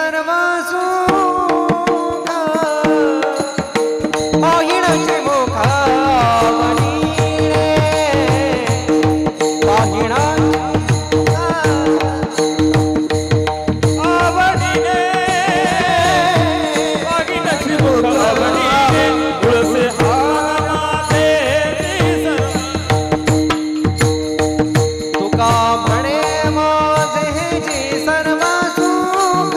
सर्व सुख पाहिणाचे मुख आवडीने पाहिणाचे आवडीने पाहिणाचे मुख आवडीने तुळसे हाराचे तुका म्हणे माझे जे सर्व सुख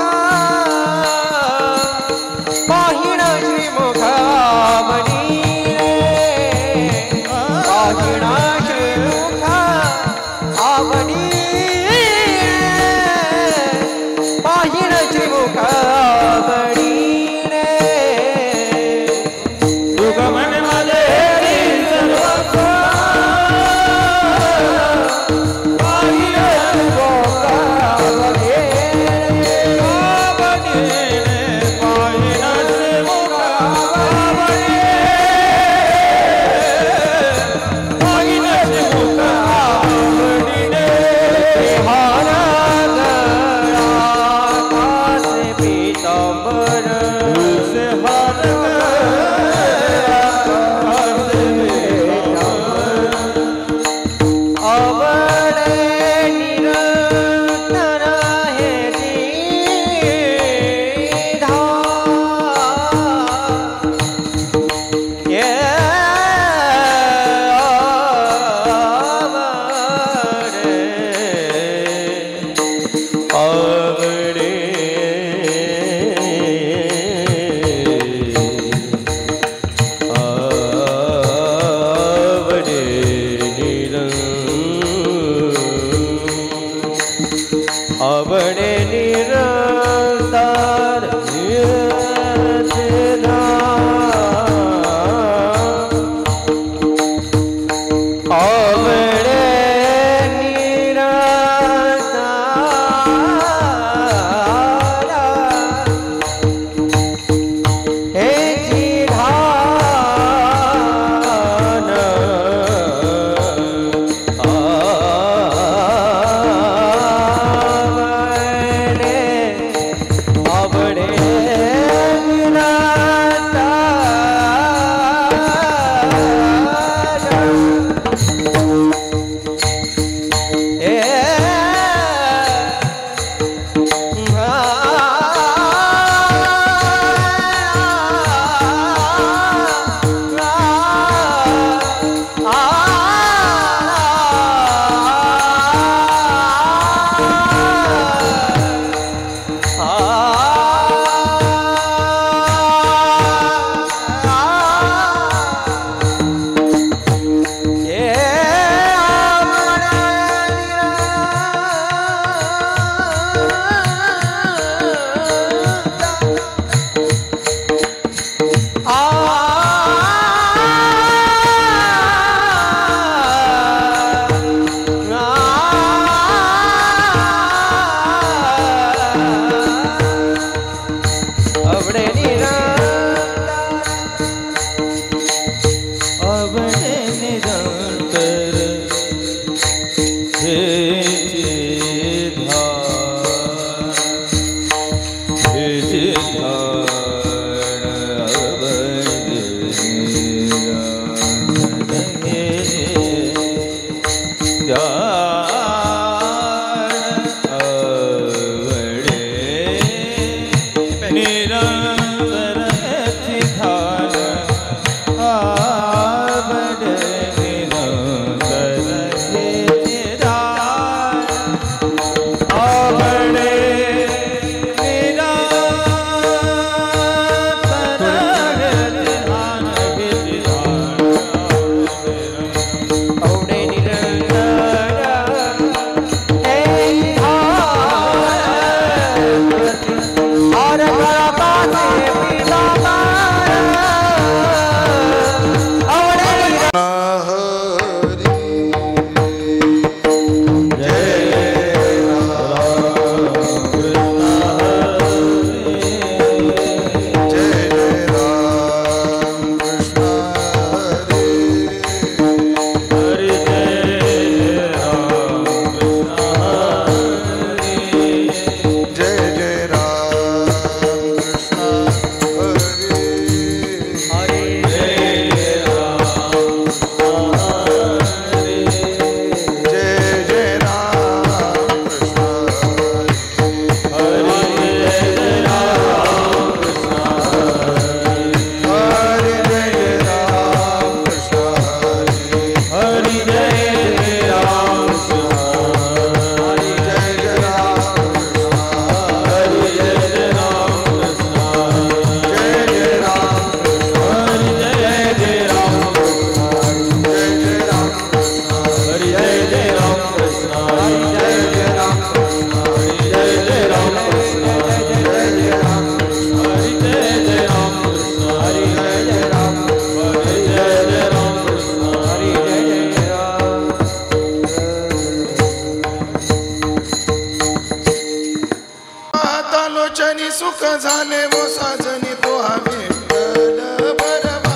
सुख झाले वो साजनी तो हा विठ्ठल बरवा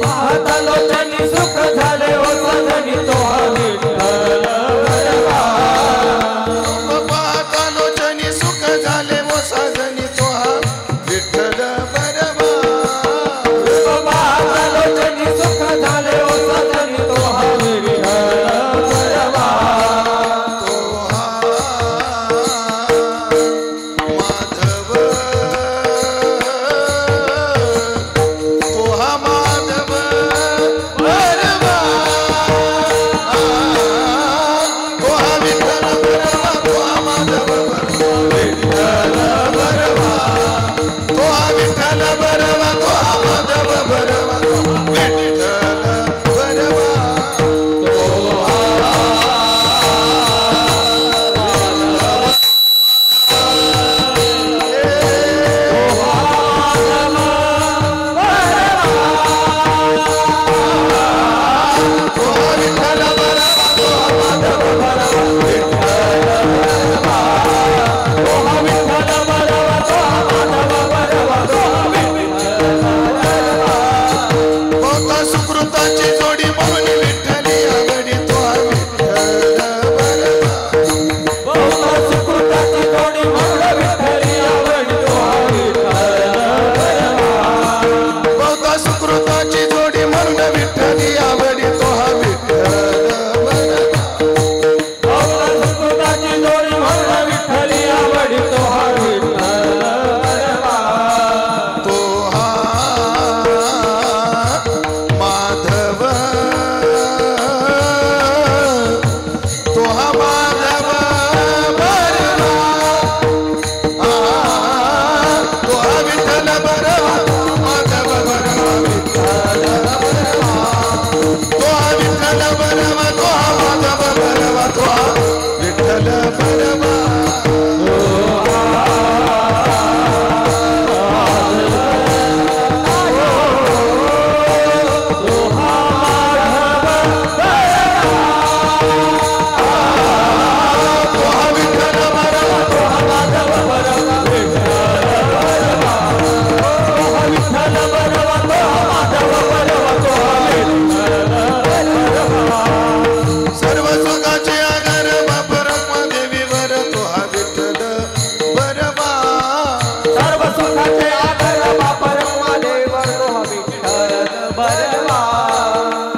पाहतालोचनी सुख झाले ओ साजनी तो हा विठ्ठल बरवा पाहतालोचनी सुख झाले वो साजनी तो हा विठ्ठल बरवा पाहतालोचनी सुख झाले ओ साजनी तो हा विठ्ठल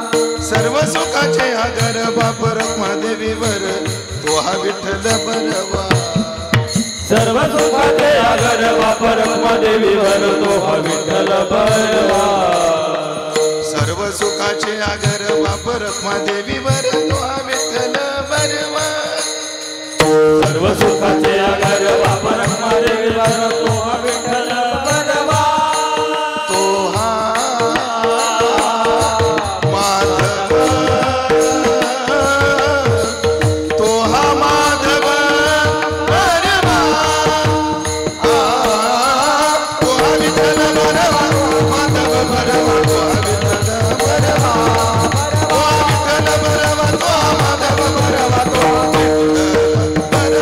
बरवा सर्व सुखाचे आगर बाप रखमादेवीवर तो हा विठ्ठल बरवा सर्व सुखाचे आगर बाप रखमादेवीवर तो हा विठ्ठल बरवा सर्व सुखाचे आगर बाप रखमादेवीवर तो हा विठ्ठल बरवा तो हा माधव तो हा माधव बरवा तो हा विठ्ठल बरवा माधव बरवा तो हा विठ्ठल बरवा तो हा विठ्ठल बरवा तो हा माधव बरवा तो हा विठ्ठल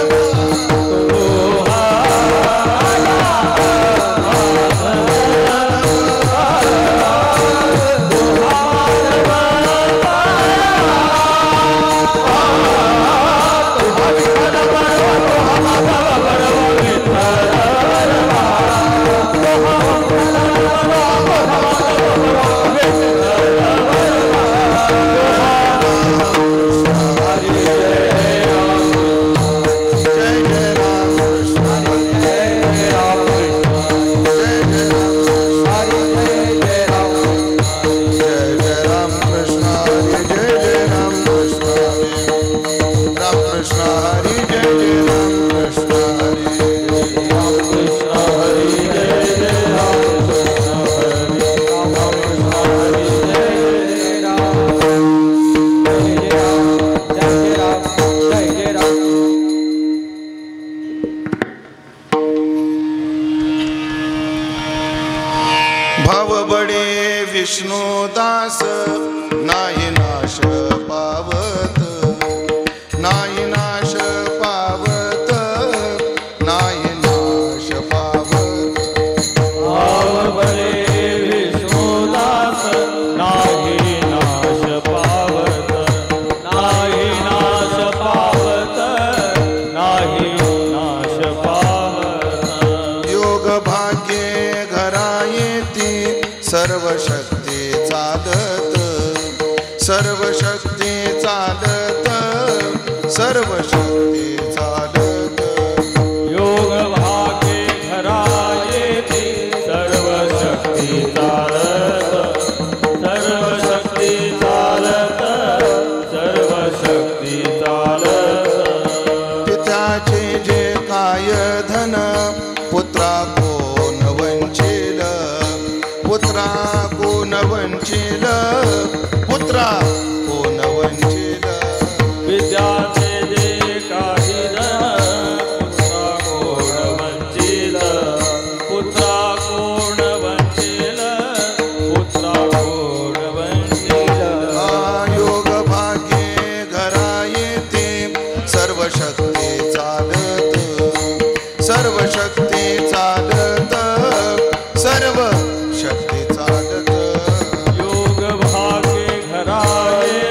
भाव बडे विष्णु दास नाही नाश पावत नाही नाश पावत नाही नाश भाग्ये घरा येती सर्व शक्ती चालत सर्व शक्ती चालत सर्व शक्ती चालत योग भाग्ये घरा येती सर्व शक्ती चालत सर्व शक्ती चालत सर्व शक्ती चालत पित्याचे जे काय धन पुत्रा कोण वंचिल पुत्रा कोण वंचिल पुत्रा कोण वंचिल विद्याचे जे काही धन पुत्रा कोण वंचिल पुत्रा कोण वंचिल पुत्रा कोण वंचिल योग भाग्ये घरा येते सर्व शक्ती चालत सर्व शक्ती चालत सर्व शक्ती चालत योग भाग्ये घरा येती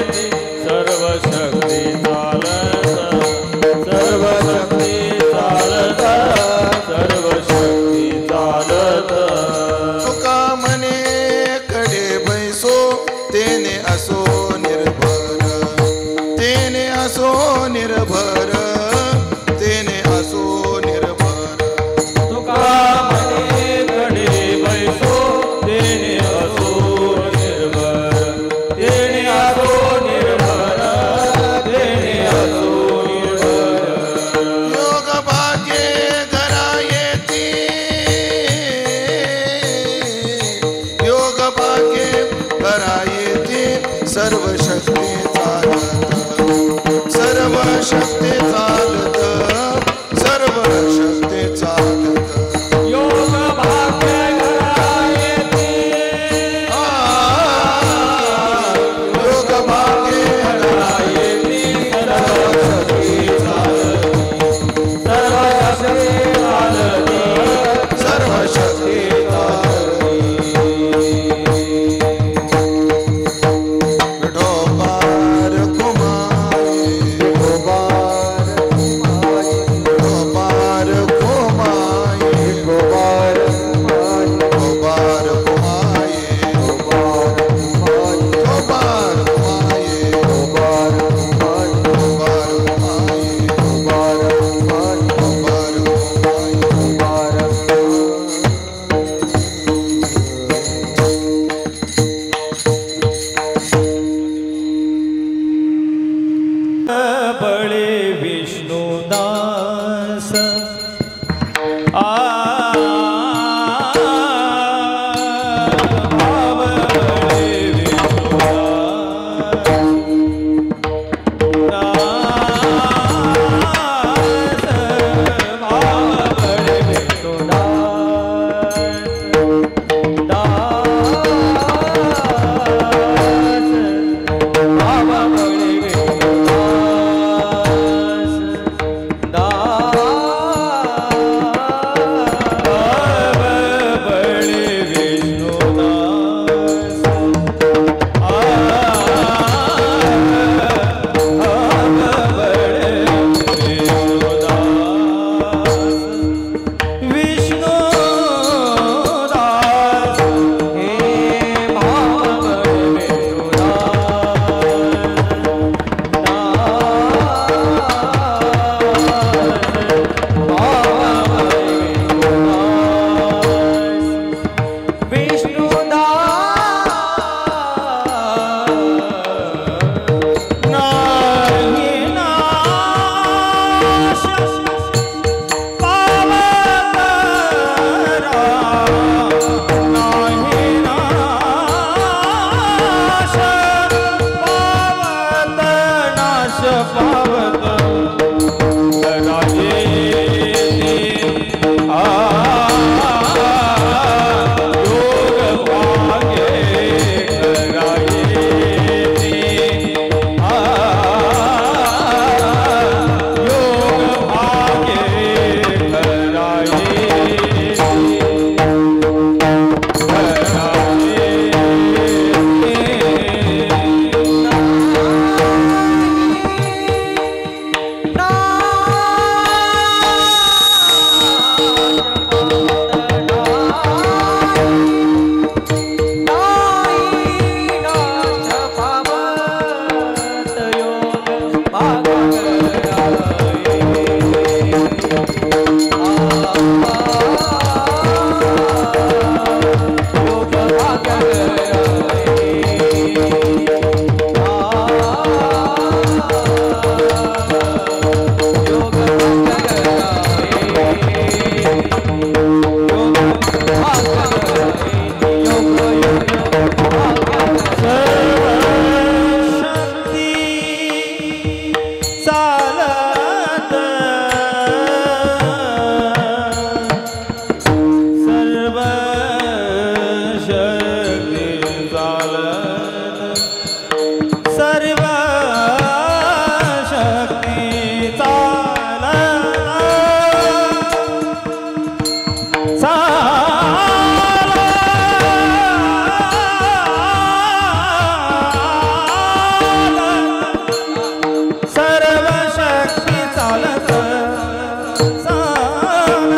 सर्व शक्ती चालत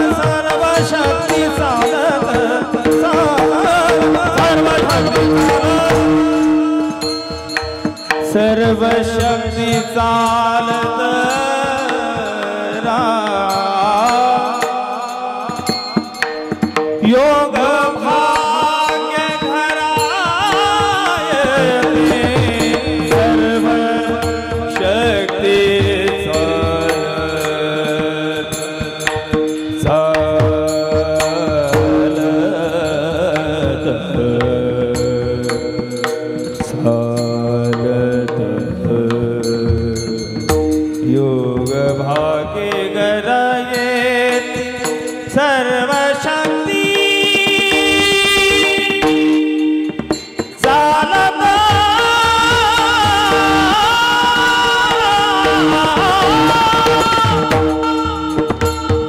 सर्व शक्ती चालत सर्व शक्ती चालत योग भाग्य घराय सर्व शक्ती चालत चालत योग भाग्य घराय सर्व शक्ती चालत सर्व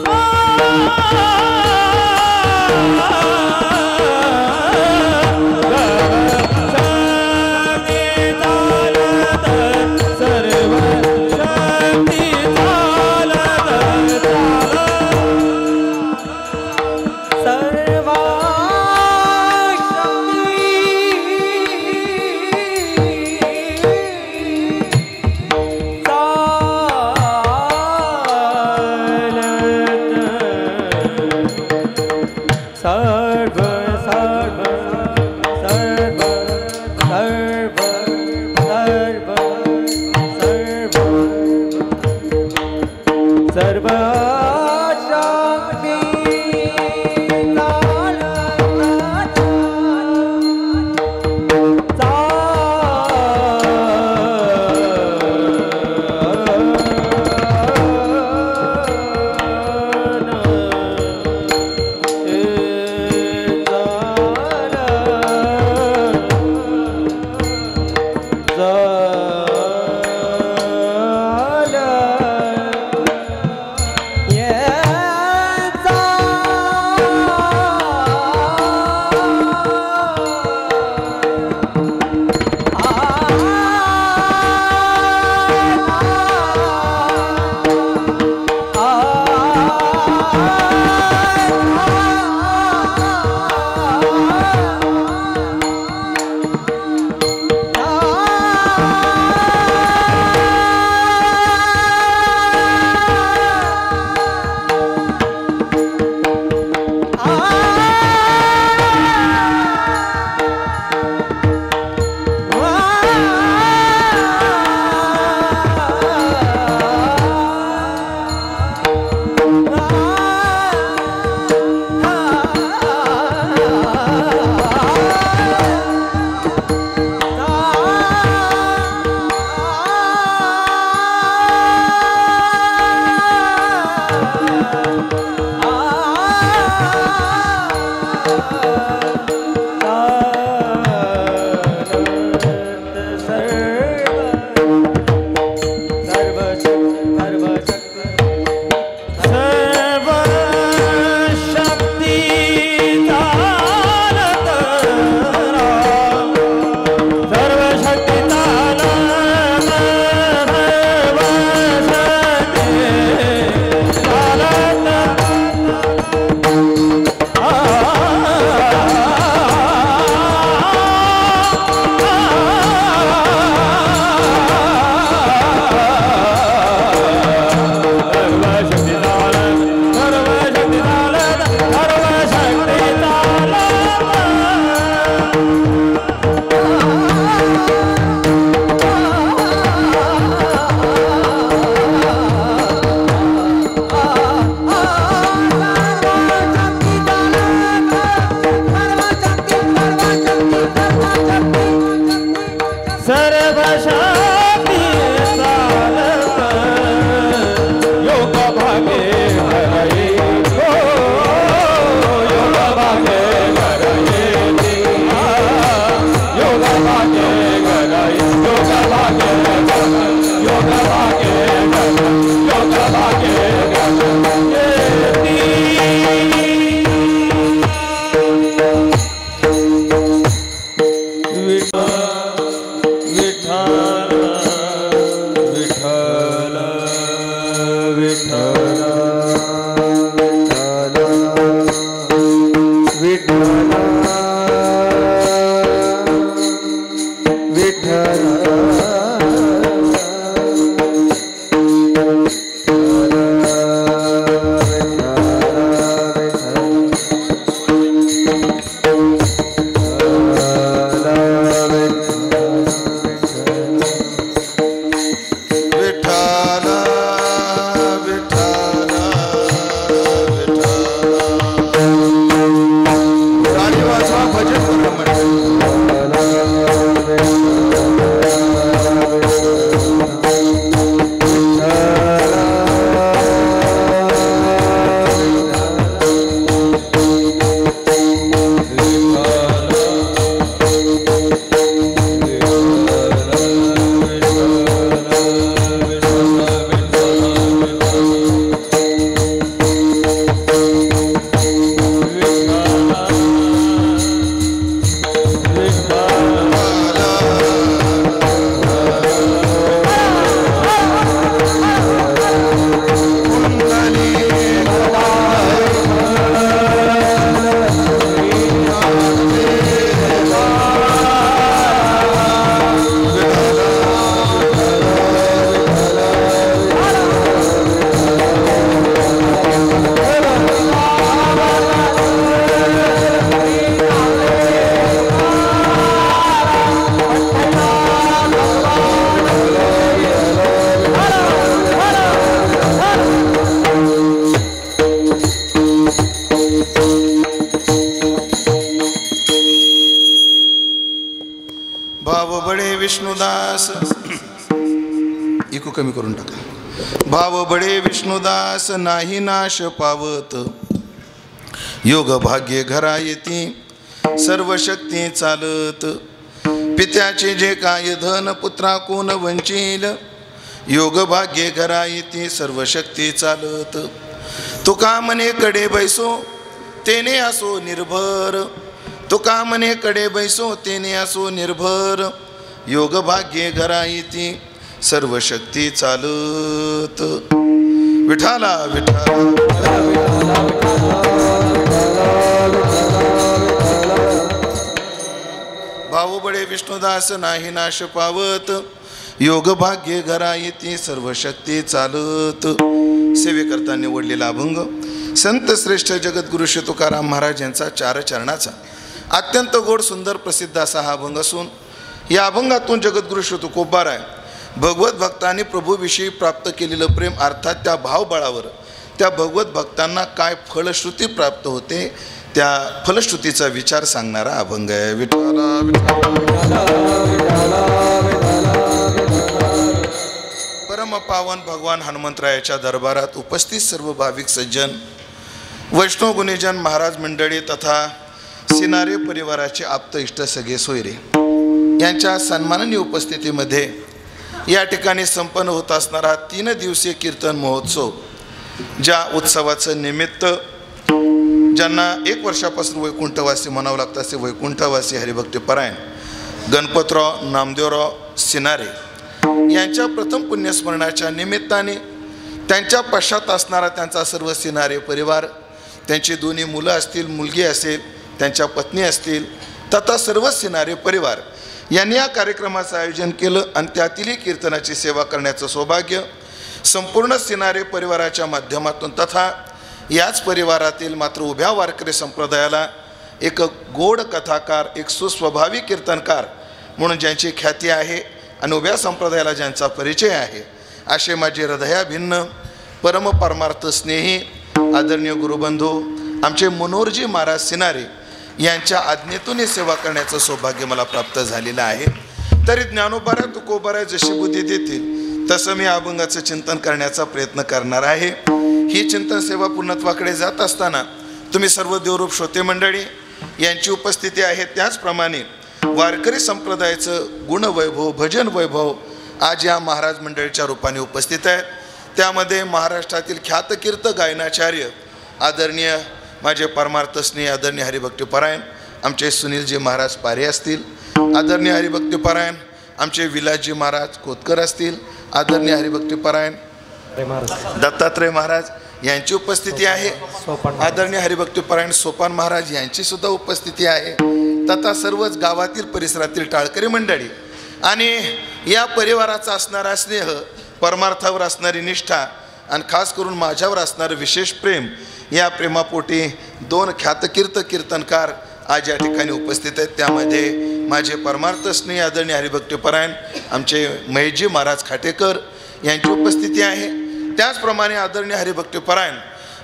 सर्व सर्व सर्व सर्व सर्व सर्व शक्ती विष्णुदास इको कमी करून टाका. भाव बडे विष्णुदास नाही नाश पावत, योग भाग्ये घरा येती सर्व शक्ती चालत. पित्याचे जे काय धन पुत्रा कोण वंचील, योग भाग्ये घरा येती सर्व शक्ती चालत. तुका मने कडे बैसो तेने असो निर्भर, तुका मने कडे बैसो तेने असो निर्भर. योग भाग्ये घरा येती सर्व शक्ती चालत. विठाला विठाला भाऊ बडे विष्णुदास नाही नाश पावत, योग भाग्ये घरा येती सर्व शक्ती चालत. सेवेकरता निवडलेला अभंग संत श्रेष्ठ जगद्गुरु श्री तुकाराम महाराज यांचा 4 चरणाचा अत्यंत गोड सुंदर प्रसिद्ध असा हा अभंग असून, या अभंगातून जगद्गुरु श्री तुकोबाराय भगवत भक्तांनी प्रभूविषयी प्राप्त केलेलं प्रेम, अर्थात त्या भावबळावर त्या भगवत भक्तांना काय फलश्रुती प्राप्त होते त्या फलश्रुतीचा विचार सांगणारा अभंग आहे. विठ्ठला परम पावन भगवान हनुमंतरायाच्या दरबारात उपस्थित सर्व भाविक सज्जन, वैष्णव गुणीजन, महाराज मंडळी तथा सिनारे परिवाराचे आप्त इष्ट सगळे सोयरे यांच्या सन्माननीय उपस्थितीमध्ये या ठिकाणी संपन्न होत असणारा 3 दिवसीय कीर्तन महोत्सव, ज्या उत्सवाचं निमित्त ज्यांना 1 वर्षापासून वैकुंठवासी म्हणावं लागतं असे वैकुंठवासी हरिभक्तीपरायण गणपतराव नामदेवराव सिनारे यांच्या प्रथम पुण्यस्मरणाच्या निमित्ताने त्यांच्या पश्चात असणारा त्यांचा सर्व सिनारे परिवार, त्यांची 2 मुलं असतील, मुलगी असेल, त्यांच्या पत्नी असतील तथा सर्व सिनारे परिवार यांनी या कार्यक्रमाचं आयोजन केलं आणि त्यातीलही कीर्तनाची सेवा करण्याचं सौभाग्य संपूर्ण सिनारे परिवाराच्या माध्यमातून तथा याच परिवारातील मात्र उभ्या वारकरी संप्रदायाला एक गोड कथाकार, एक सुस्वभावी कीर्तनकार म्हणून ज्यांची ख्याती आहे आणि उभ्या संप्रदायाला ज्यांचा परिचय आहे असे माझे हृदयाभिन्न परम परमार्थ स्नेही आदरणीय गुरुबंधू आमचे मनोहरजी महाराज सिनारे यांच्या आज्ञेतून सेवा करण्याचं सौभाग्य मला प्राप्त झालेलं आहे. तरी ज्ञानोबाराय तुकोबाराय जशी बुद्धी देतील तसं मी अभंगाचं चिंतन करण्याचा प्रयत्न करणार आहे. ही चिंतन सेवा पूर्णत्वाकडे जात असताना तुम्ही सर्व देवरूप श्रोते मंडळी यांची उपस्थिती आहे, त्याचप्रमाणे वारकरी संप्रदायाचं गुणवैभव, भजन वैभव आज या महाराज मंडळीच्या रूपाने उपस्थित आहेत. त्यामध्ये महाराष्ट्रातील ख्यातकीर्त गायनाचार्य आदरणीय माझे परमार्थ स्नेही आदरणीय हरिभक्तीपरायण आमचे सुनीलजी महाराज पारे असतील, आदरणीय हरिभक्तीपरायण आमचे विलासजी महाराज कोतकर असतील, आदरणीय हरिभक्तीपरायण दत्तात्रय महाराज यांची उपस्थिती आहे, आदरणीय हरिभक्तीपरायण सोपान महाराज यांची सुद्धा उपस्थिती आहे तथा सर्वच गावातील परिसरातील टाळकरी मंडळी आणि या परिवाराचा असणारा स्नेह, परमार्थावर असणारी निष्ठा आणि खास करून माझ्यावर असणारं विशेष प्रेम, या प्रेमापोटी 2 ख्यातकीर्त कीर्तनकार आज या ठिकाणी उपस्थित आहेत. त्यामध्ये माझे परमार्थ स्नेही आदरणीय हरिभक्तीपरायण आमचे महेशजी महाराज खाटेकर यांची उपस्थिती आहे. त्याचप्रमाणे आदरणीय हरिभक्तीपरायण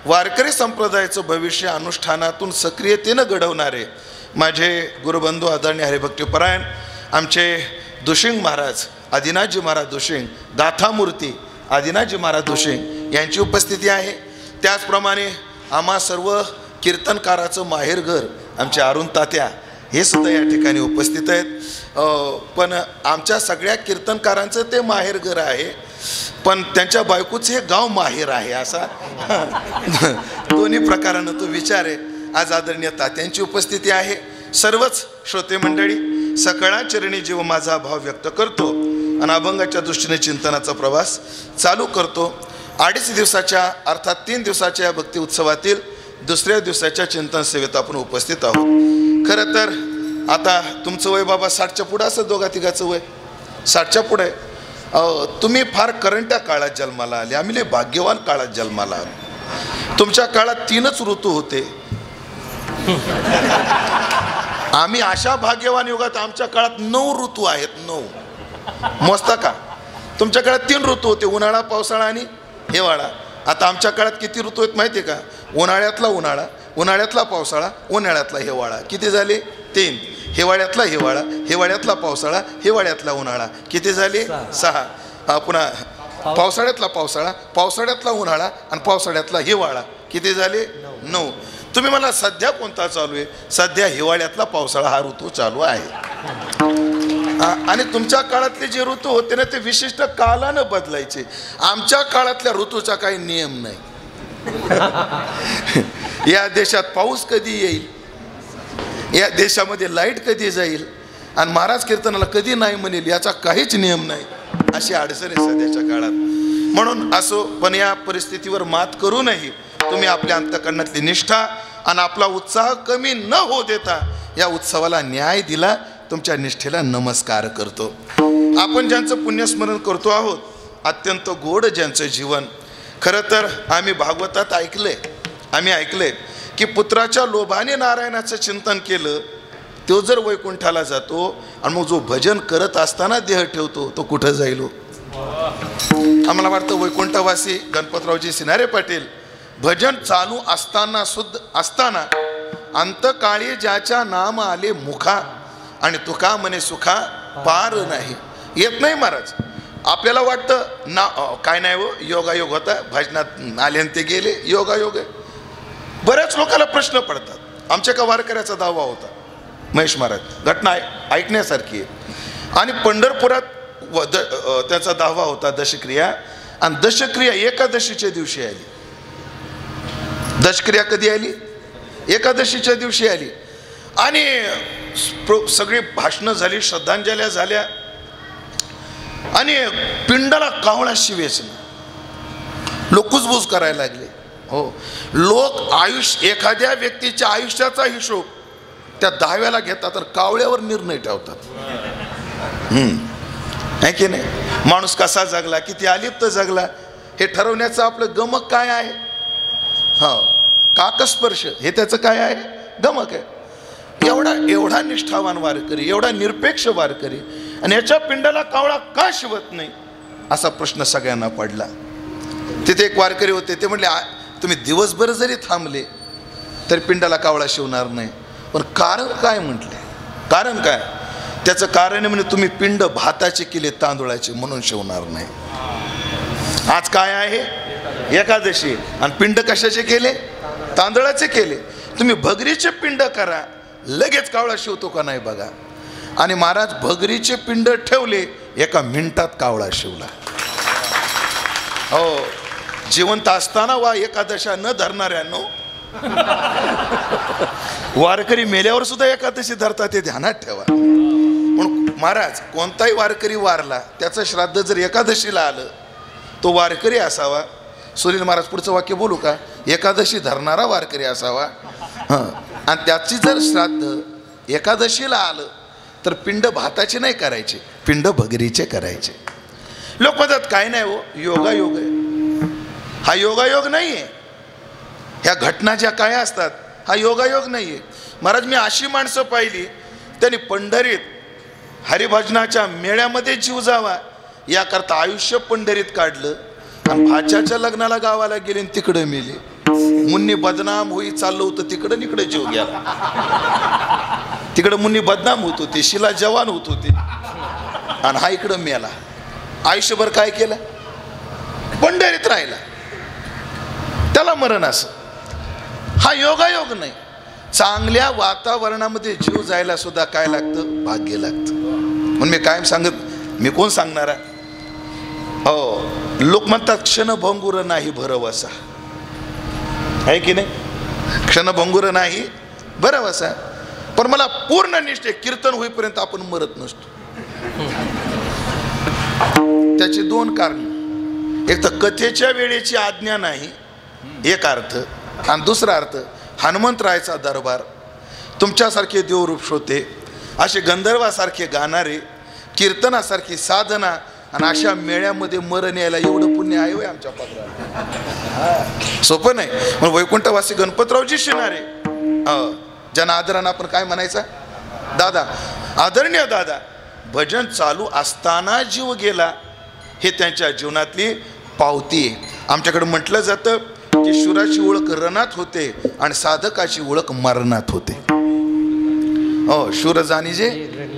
वारकरी संप्रदायाचं भविष्य अनुष्ठानातून सक्रियतेनं घडवणारे माझे गुरुबंधू आदरणीय हरिभक्तीपरायण आमचे दुशिंग महाराज आदिनाथजी महाराज दुशिंग, दाथामूर्ती आदिनाथजी महाराज दुशिंग यांची उपस्थिती आहे. त्याचप्रमाणे आम्हा सर्व कीर्तनकाराचं माहेरघर आमचे अरुण तात्या हे सुद्धा या ठिकाणी उपस्थित आहेत. पण आमच्या सगळ्या कीर्तनकारांचं ते माहेरघर आहे, पण त्यांच्या बायकोचं हे गाव माहेर आहे असा दोन्ही प्रकारानं तो विचार आहे. आज आदरणीय तात्यांची उपस्थिती आहे. सर्वच श्रोते मंडळी सकळा चरणी जीव माझा भाव व्यक्त करतो आणि अभंगाच्या दृष्टीने चिंतनाचा प्रवास चालू करतो. 2.5 दिवसाच्या अर्थात 3 दिवसाच्या भक्ती उत्सवातील 2ऱ्या दिवसाच्या चिंतन सेवेत आपण उपस्थित आहोत. खरं तर आता तुमचं वय बाबा 60च्या पुढं असं 2-3 वय 60च्या पुढे. तुम्ही फार करंट्या काळात जन्माला आले, आम्ही लय भाग्यवान काळात जन्माला आलो. तुमच्या काळात 3च ऋतू होते, आम्ही अशा भाग्यवान युगात आमच्या काळात 9 ऋतू आहेत. 9 मोजता का? तुमच्या काळात 3 ऋतू होते, उन्हाळा, पावसाळा आणि हिवाळा. आता आमच्या काळात किती ऋतू आहेत माहिती आहे का? उन्हाळ्यातला उन्हाळा, उन्हाळ्यातला पावसाळा, उन्हाळ्यातला हिवाळा. किती झाले? 3. हिवाळ्यातला हिवाळा, हिवाळ्यातला पावसाळा, हिवाळ्यातला उन्हाळा. किती झाले? 6. पुन्हा पावसाळ्यातला पावसाळा, पावसाळ्यातला उन्हाळा आणि पावसाळ्यातला हिवाळा. किती झाले? 9. तुम्ही मला सध्या कोणता चालू आहे? सध्या हिवाळ्यातला पावसाळा हा ऋतू चालू आहे. आणि तुमच्या काळातले जे ऋतू होते ना ते विशिष्ट कालानं बदलायचे. आमच्या काळातल्या ऋतूचा काही नियम नाही. या देशात पाऊस कधी येईल, या देशामध्ये लाईट कधी जाईल आणि महाराज कीर्तनाला कधी नाही म्हणेल याचा काहीच नियम नाही. अशी अडचण आहे सध्याच्या काळात. म्हणून असो, पण या परिस्थितीवर मात करूनही तुम्ही आपल्या अंतःकरणातली निष्ठा आणि आपला उत्साह कमी न होऊ देता या उत्सवाला न्याय दिला. तुमच्या निष्ठेला नमस्कार करतो. आपण ज्यांचं पुण्यस्मरण करतो आहोत, अत्यंत गोड ज्यांचं जीवन. खरं तर आम्ही भागवतात ऐकलंय की पुत्राच्या लोभाने नारायणाचं चिंतन केलं तो जर वैकुंठाला जातो आणि मग जो भजन करत असताना देह ठेवतो तो कुठं जाईल? आम्हाला वाटतं वैकुंठवासी गणपतरावजी सिनारे पाटील भजन चालू असताना अंतकाळी ज्याच्या नाम आले मुखा आणि तुका म्हणे सुखा पार नाही. येत नाही महाराज. आपल्याला वाटतं ना काय नाही हो, योगायोग होता, भजनात आले ते गेले, योगायोग आहे. बऱ्याच लोकांना प्रश्न पडतात. आमच्या एका वारकऱ्याचा दावा होता, महेश महाराज, घटना ऐकण्यासारखी आहे. आणि पंढरपुरात त्याचा दावा होता दशक्रिया, आणि दशक्रिया एकादशीच्या दिवशी आली. दशक्रिया कधी आली? एकादशीच्या दिवशी आली. आणि सगळी भाषणं झाली, श्रद्धांजल्या झाल्या आणि पिंडाला कावळा शिवेचला. लोक कुजबूज करायला लागले. हो, लोक एखाद्या व्यक्तीच्या आयुष्याचा हिशोब त्या 10व्याला घेतात तर कावळ्यावर निर्णय ठेवतात. आहे की नाही? माणूस कसा जगला, किती अलिप्त जगला हे ठरवण्याचं आपलं गमक काय आहे? हा, काकस्पर्श हे त्याचं काय आहे? गमक आहे. एवढा निष्ठावान वारकरी, एवढा निरपेक्ष वारकरी, आणि याच्या पिंडाला कावळा का शिवत नाही असा प्रश्न सगळ्यांना पडला. तिथे एक वारकरी होते, ते म्हटले तुम्ही दिवसभर जरी थांबले तरी पिंडाला कावळा शिवणार नाही. पण कारण काय म्हटले? कारण काय? त्याचं कारण म्हणजे तुम्ही पिंड भाताचे केले, तांदूळाचे, म्हणून शिवणार नाही. आज काय आहे? एकादशी, आणि पिंड कशाचे केले? तांदळाचे केले. तुम्ही भगरीचे पिंड करा, लगेच कावळा शिवतो का नाही बघा. आणि महाराज भगरीचे पिंड ठेवले, एका मिनिटात कावळा शिवला. हो, जिवंत असताना एकादशा न धरणाऱ्यांनो, वारकरी मेल्यावर सुद्धा एकादशी धरतात हे ध्यानात ठेवा. म्हणून महाराज कोणताही वारकरी वारला त्याचं श्राद्ध जर एकादशीला आलं तो वारकरी असावा. सुनील महाराज पुढचं वाक्य बोलू का? एकादशी धरणारा वारकरी असावा. आणि त्याची जर श्राद्ध एकादशीला आलं तर पिंड भाताचे नाही करायचे, पिंड भगरीचे करायचे. लोक म्हणतात काय नाही हो, योगायोग आहे. हा योगायोग नाही आहे. ह्या घटना ज्या काय असतात हा योगायोग नाही आहे. महाराज मी अशी माणसं पाहिली, त्यांनी पंढरीत हरिभजनाच्या मेळ्यामध्ये जीव जावा याकरता आयुष्य पंढरीत काढलं, आणि भाच्याच्या लग्नाला गावाला गेले आणि तिकडे मेले. मुन्नी बदनाम होई चाललं होतं तिकडं, इकडे जीव गेला. तिकडं मुन्नी बदनाम होत होते, शिला जवान होत होते, आणि हा इकडं मेला. आयुष्यभर काय केलं? पंढरीत राहिला. त्याला मरण असं. हा योगायोग नाही. चांगल्या वातावरणामध्ये जीव जायला सुद्धा काय लागतं? भाग्य लागतं. म्हणून मी कायम सांगत, मी कोण सांगणार आहे? हो, लोक म्हणतात क्षणभंगुर नाही भरवसा, आहे की नाही? क्षणभंगुर नाही भरवसा. पण मला पूर्ण निष्ठे कीर्तन होईपर्यंत आपण मरत नसतो. त्याची 2 कारण. एक तर कथेच्या वेळेची आज्ञा नाही, एक अर्थ, आणि दुसरा अर्थ हनुमंतरायचा दरबार. तुमच्यासारखे देवरूप श्रोते, असे गंधर्वासारखे गाणारे, कीर्तनासारखी साधना, आणि अशा मेळ्यामध्ये मरण यायला एवढं पुण्य आहे होय आमच्या पत्रात? सोपं नाही. मग वैकुंठवासी गणपतरावजी शिनारे, ज्यांना आदरानं आपण काय म्हणायचं? दादा, आदरणीय दादा. भजन चालू असताना जीव गेला हे त्यांच्या जीवनातली पावती आहे. आमच्याकडे म्हटलं जातं की शूराची ओळख रणात होते आणि साधकाची ओळख मरणात होते. हो, शूर जाणीजे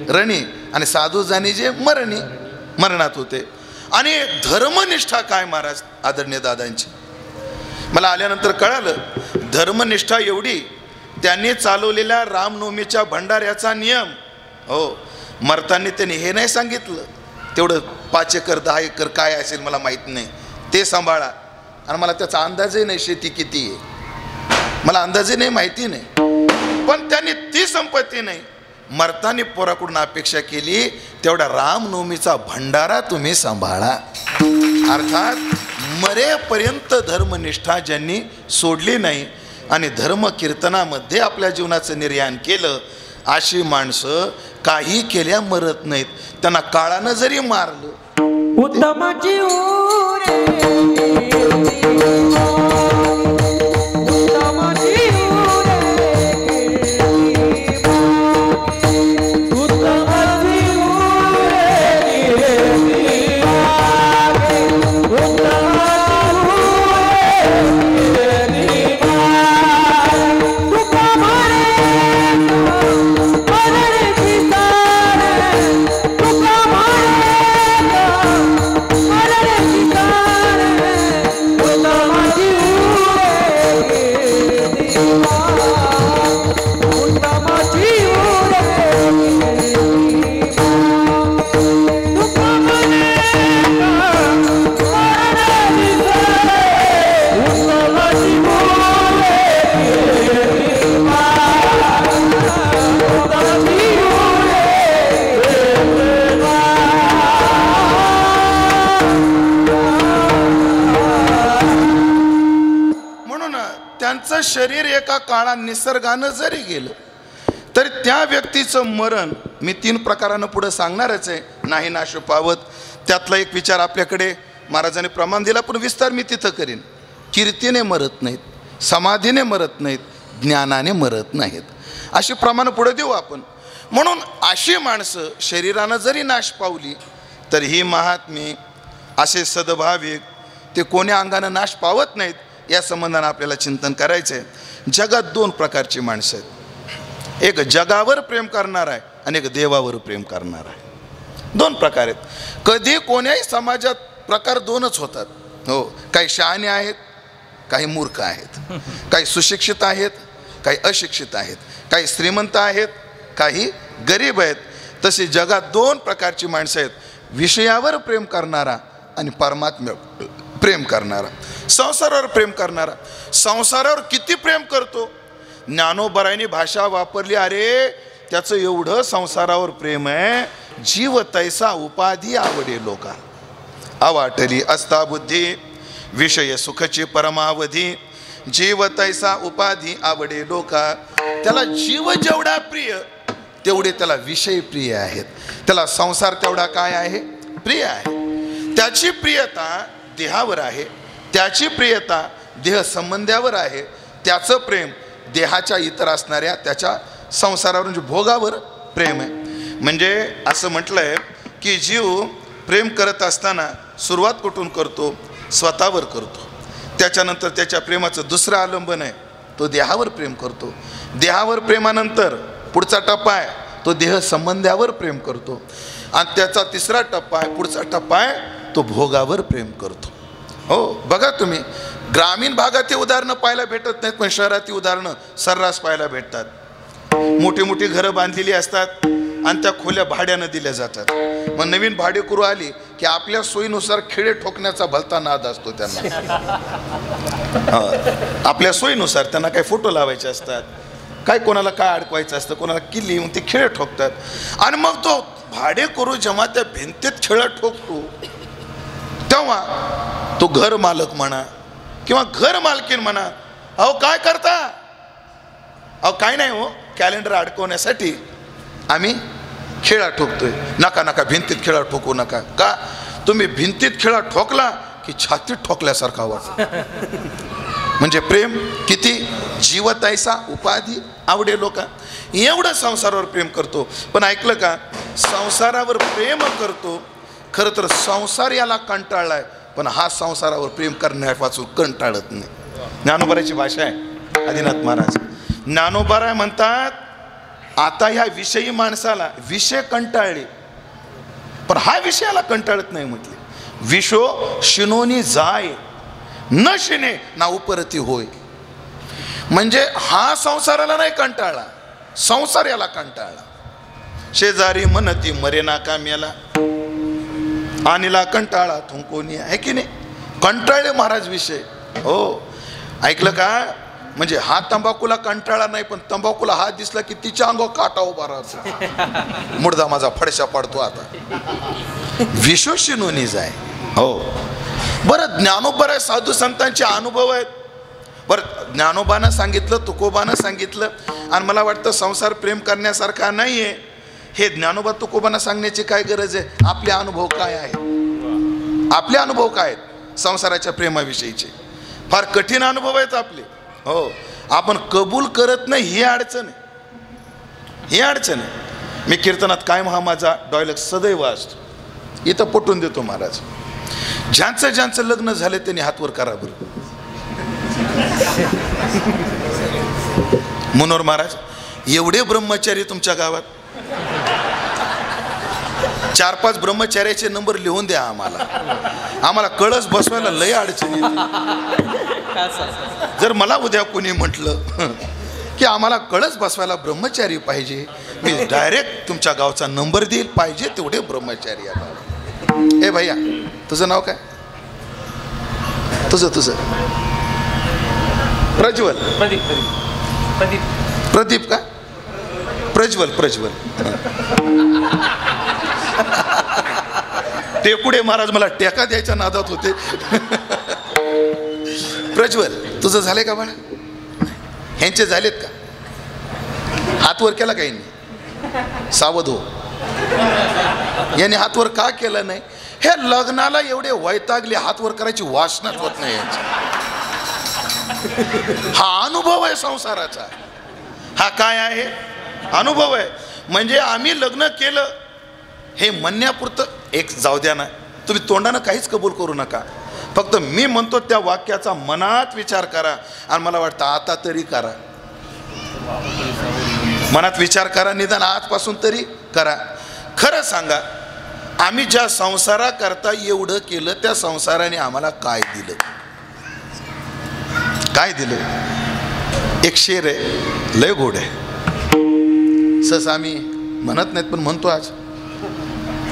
रणी आणि साधू जाणीजे मरणी, मरणात होते. आणि धर्मनिष्ठा काय महाराज आदरणीय दादांची, मला आल्यानंतर कळालं धर्मनिष्ठा एवढी त्यांनी चालवलेल्या रामनवमीच्या भंडाऱ्याचा नियम. हो, मरताना त्यांनी हे नाही सांगितलं तेवढं 5 एकर 10 एकर काय असेल मला माहीत नाही ते सांभाळा, आणि मला त्याचा अंदाजही नाही शेती किती आहे, मला अंदाजही नाही, माहिती नाही. पण त्यांनी ती संपत्ती नाही, मरतानी पोराकडून अपेक्षा केली तेवढा रामनवमीचा भंडारा तुम्ही सांभाळा. अर्थात मरेपर्यंत धर्मनिष्ठा ज्यांनी सोडली नाही आणि धर्म कीर्तनामध्ये आपल्या जीवनाचं निर्याण केलं, अशी माणसं काही केल्या मरत नाहीत. त्यांना काळानं जरी मारलं उत्तमाची शरीर एका काळा निसर्गानं जरी गेलं तरी त्या व्यक्तीचं मरण मी 3 प्रकारानं पुढे सांगणारच आहे, नाही नाश पावत. त्यातला एक विचार आपल्याकडे महाराजांनी प्रमाण दिला, पण विस्तार मी तिथं करीन. कीर्तीने मरत नाहीत, समाधीने मरत नाहीत, ज्ञानाने मरत नाहीत, अशी प्रमाण पुढे देऊ आपण. म्हणून अशी माणसं शरीरानं जरी नाश पावली तर ही महात्मी असे सद्भाविक ते कोण्या अंगानं नाश पावत नाहीत. या संबंधानं आपल्याला चिंतन करायचं आहे. जगात 2 प्रकारची माणसं आहेत, एक जगावर प्रेम करणार आहे आणि एक देवावर प्रेम करणार आहे. 2 प्रकार आहेत. कधी कोण्याही समाजात प्रकार 2च होतात. हो, काही शहाणे आहेत, काही मूर्ख आहेत, काही सुशिक्षित आहेत, काही अशिक्षित आहेत, काही श्रीमंत आहेत, काही गरीब आहेत. तशी जगात 2 प्रकारची माणसं आहेत, विषयावर प्रेम करणारा आणि परमात्म्यावर प्रेम करणारा. संसारावर प्रेम करणारा. संसारावर किती प्रेम करतो, ज्ञानोबरायांनी भाषा वापरली, अरे त्याचं एवढं संसारावर प्रेम आहे, जीव तैसा उपाधी आवडे लोका, अवाटली असता बुद्धी विषय सुखची परमावधी, जीव तैसा उपाधी आवडे लोका. त्याला जीव जेवढा प्रिय तेवढे त्याला विषय प्रिय आहेत, त्याला संसार तेवढा काय आहे, प्रिय आहे. त्याची प्रियता देहावर आहे, त्याची प्रियता देह संबंधावर आहे, त्याचं प्रेम देहाच्या इतर असणाऱ्या त्याच्या संसारावर म्हणजे भोगावर प्रेम आहे. म्हणजे असं म्हटलं आहे की जीव प्रेम करत असताना सुरुवात कुठून करतो, स्वतःवर करतो. त्याच्यानंतर त्याच्या प्रेमाचं दुसरं आलंबन आहे, तो देहावर प्रेम करतो. देहावर प्रेमानंतर पुढचा टप्पा आहे तो देह संबंधावर प्रेम करतो, आणि त्याचा 3रा टप्पा आहे, पुढचा टप्पा आहे तो भोगावर प्रेम करतो. हो, बघा तुम्ही ग्रामीण भागात हे उदाहरणं पाहायला भेटत नाहीत, पण शहरातील उदाहरणं सर्रास पाहायला भेटतात. मोठी मोठी घरं बांधलेली असतात आणि त्या खोल्या भाड्यानं दिल्या जातात. मग नवीन भाडेकरू आली की आपल्या सोयीनुसार खिळे ठोकण्याचा भलता नाद असतो त्यांना. आपल्या सोयीनुसार त्यांना काही फोटो लावायचे असतात, काय कोणाला काय अडकवायचं असतं, कोणाला किल्ली, मग ते खिळे ठोकतात. आणि मग तो भाडेकरू जेव्हा त्या भिंतीत खिळा ठोकतो तेव्हा तो घर मालक म्हणा किंवा घर मालकीन म्हणा, अहो काय करता, अहो काय नाही हो, कॅलेंडर अडकवण्यासाठी आम्ही खिळा ठोकतोय. नका नका, भिंतीत खिळा ठोकू नका. का, तुम्ही भिंतीत खिळा ठोकला की छातीत ठोकल्यासारखा आवाज. म्हणजे प्रेम किती, जीव तैसा उपाधी आवडे लोका. एवढं संसारावर प्रेम करतो. पण ऐकलं का, संसारावर प्रेम करतो, खरं तर संसार याला कंटाळलाय, पण हा संसारावर प्रेम करण्यापासून कंटाळत नाही. ज्ञानोबाराची भाषा आहे आदिनाथ महाराज. ज्ञानोबाराय म्हणतात आता ह्या विषयी माणसाला विषय कंटाळले, पण हा विषयाला कंटाळत नाही म्हटले. विषो शिनोनी जाय न शिने ना उपरती होय. म्हणजे हा संसाराला नाही कंटाळला, संसार याला कंटाळला. शेजारी म्हणती मरे ना काम्याला, आणीला कंटाळा थुंकोनी, आहे की नाही? कंटाळले महाराज विषय. हो, ऐकलं का? म्हणजे हा तंबाखूला कंटाळा नाही, पण तंबाखूला हात दिसला की तिच्या अंगावर काटा उभा राहतो. मुडदा माझा फडशा पडतो. आता विश्वशी नोंदणी जाय. हो, बरं ज्ञानोबा साधू संतांचे अनुभव आहेत. बरं, ज्ञानोबानं सांगितलं, तुकोबानं सांगितलं, आणि मला वाटतं संसार प्रेम करण्यासारखा नाही आहे. हे ज्ञानोबा तुकोबांना सांगण्याची काय गरज आहे? आपले अनुभव काय आहे, आपले अनुभव काय आहेत संसाराच्या प्रेमाविषयीचे? फार कठीण अनुभव आहेत आपले. हो, आपण कबूल करत नाही, ही अडचण आहे, ही अडचण आहे. मी कीर्तनात कायम हा माझा डायलॉग सदैव असतो, इथं पटवून देतो महाराज. ज्यांचं ज्यांचं लग्न झालं त्यांनी हातवर करा बरं. मनोहर महाराज, एवढे ब्रह्मचारी तुमच्या गावात, 4-5 ब्रह्मचार्याचे नंबर लिहून द्या आम्हाला. आम्हाला कळस बसवायला लय अडचणी. जर मला उद्या कोणी म्हटलं की आम्हाला कळस बसवायला ब्रह्मचारी पाहिजे, मी डायरेक्ट तुमच्या गावचा नंबर देईल. पाहिजे तेवढे ब्रह्मचारी आहे. ए भैया, तुझं नाव काय? तुझं प्रज्वल. प्रदीप का? प्रज्वल. टेकुडे महाराज मला टेका द्यायच्या नादात होते. प्रज्वल, तुझं झालंय का बाळा? ह्यांचे झालेत का? हातवर केला काही नाही? सावध हो, याने हातवर का केलं नाही? हे लग्नाला एवढे वैतागले, हातवर करायची वासनाच होत नाही यांची. हा अनुभव आहे संसाराचा. हा काय आहे? अनुभव आहे. म्हणजे आम्ही लग्न केलं हे म्हणण्यापुरतं एक जाऊ द्या ना, तुम्ही तोंडानं काहीच कबूल करू नका. फक्त मी म्हणतो त्या वाक्याचा मनात विचार करा, आणि मला वाटतं आता तरी करा. मनात विचार करा, निदान आजपासून तरी करा. खरं सांगा, आम्ही ज्या संसाराकरता एवढं केलं, त्या संसाराने आम्हाला काय दिलं? काय दिलं? एक शेर आहे, लय गोड आहे. सहसा आम्ही म्हणत नाहीत, पण म्हणतो आज.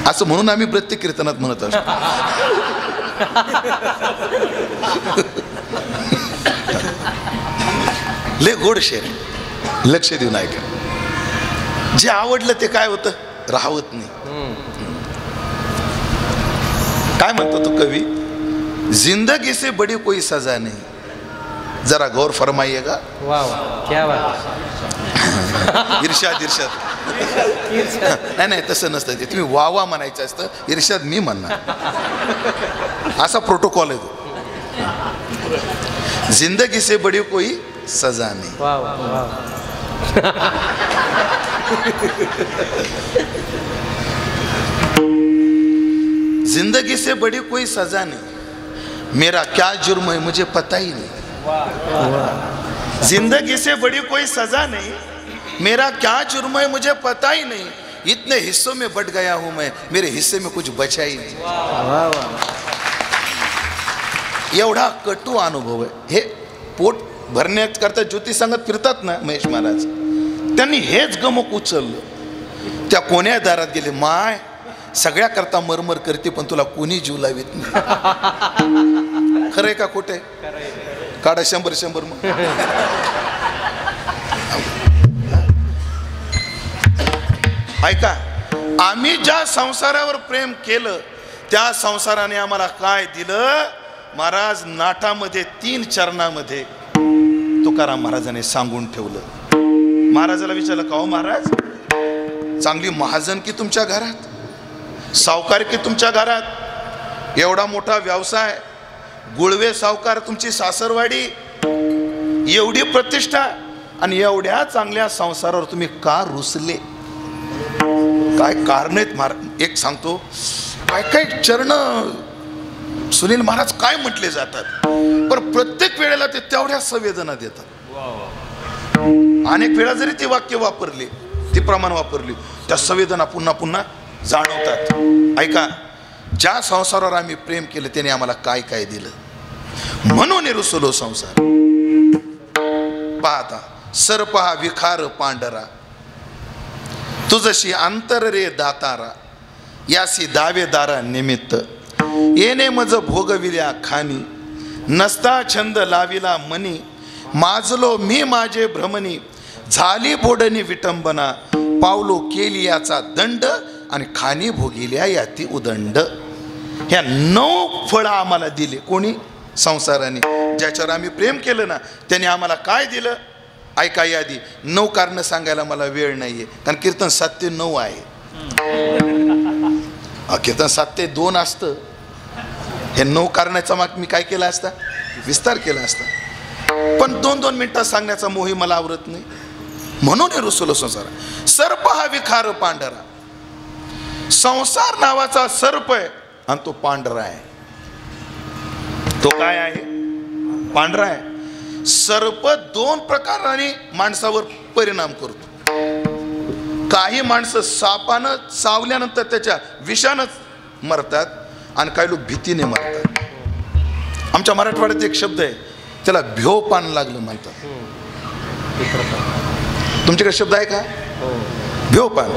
असं म्हणून आम्ही प्रत्येक कीर्तनात म्हणत असतो. लय गोड शेर, लक्ष देऊन ऐका. जे आवडलं ते काय होतं? राहवत नाही. काय म्हणतो तो कवी? जिंदगी से बड़ी कोई सजा नहीं. जरा गौर फरमाइएगा. वाह, क्या बात. इर्षाद नाही, तसं नसतं ते. तुम्ही वा म्हणायचं असतं, इर्षाद मी म्हणणार. असा प्रोटोकॉल आहे तो. जिंदगी से बड़ी कोई सजा नहीं. जिंदगी से बड़ी कोई सजा नहीं, मेरा क्या जुर्म है मुझे पता ही नहीं. जिंदगी से बड़ी कोई सजा नहीं, मेरा क्या जुर्म है मुझे पता ही नहीं. इतने हिस्सों में बट गया हूं मैं, मेरे हिस्से में कुछ बचा ही नहीं. एवढा कटू अनुभव आहे. हे पोट भरण्याकरता ज्योती सांगत फिरतात ना महेश महाराज, त्यांनी हेच गमक उचललं. त्या कोण्या दारात गेले, माय सगळ्या करता मरमर करते, पण तुला कोणी जीव लावित नाही. खरंय का खोटंय? काढा 100 मग. ऐका, आम्ही ज्या संसारावर प्रेम केलं, त्या संसाराने आम्हाला काय दिलं? महाराज नाटामध्ये 3 चरणामध्ये तुकाराम महाराजांनी सांगून ठेवलं. महाराजाला विचारलं, का हो महाराज, चांगली महाजन की तुमच्या घरात, सावकार की तुमच्या घरात, एवढा मोठा व्यवसाय, गुळवे सावकार तुमची सासरवाडी, एवढी प्रतिष्ठा, आणि एवढ्या चांगल्या संसारावर तुम्ही का रुसले? काय कारण आहेत महाराज? एक सांगतो, काय काय चरण सुनील महाराज काय म्हटले जातात, पण प्रत्येक वेळेला ते तेवढ्या संवेदना देतात. अनेक वेळा जरी ती वाक्य वापरली ती प्रमाण वापरली, त्या संवेदना पुन्हा पुन्हा जाणवतात. ऐका, ज्या संसारावर आम्ही प्रेम केलं त्याने आम्हाला काय काय दिलं, म्हणून रुसलो संसार. पाहता सर्प हा विखार पांढरा, तुझशी अंतर रे दातारा, यासी दावेदारा निमित्त, येणे मज भोगविल्या खानी, नसता छंद लाविला मनी, माजलो मी माझे भ्रमणी, झाली बोडणी विटंबना, पावलो केली याचा दंड, आणि खानी भोगिल्या याती उदंड. ह्या 9 फळं आम्हाला दिले कोणी? संसाराने. ज्याच्यावर आम्ही प्रेम केलं ना त्याने आम्हाला काय दिलं? ऐका यादी. 9 कारण सांगायला मला वेळ नाहीये, कारण कीर्तन 7 ते 9 आहे. कीर्तन 7 ते 2 असतं. हे 9 कारणाचा मग मी काय केला असता? विस्तार केला असता. पण 2-2 मिनिटात सांगण्याचा मोही मला आवरत नाही, म्हणून हे रुसलो संसार. सर्प हा विखार पांढरा, संसार नावाचा सर्प आहे आणि तो पांढरा आहे. तो काय आहे? पांढरा आहे. सर्प 2 प्रकाराने माणसावर परिणाम करतो. काही माणसं सापानं चावल्यानंतर त्याच्या विषानंच मरतात, आणि काही लोक भीतीने मरतात. आमच्या मराठवाड्यात एक शब्द आहे, त्याला भ्योपान लागलं म्हणतात. तुमच्याकडे शब्द आहे का? भ्योपान.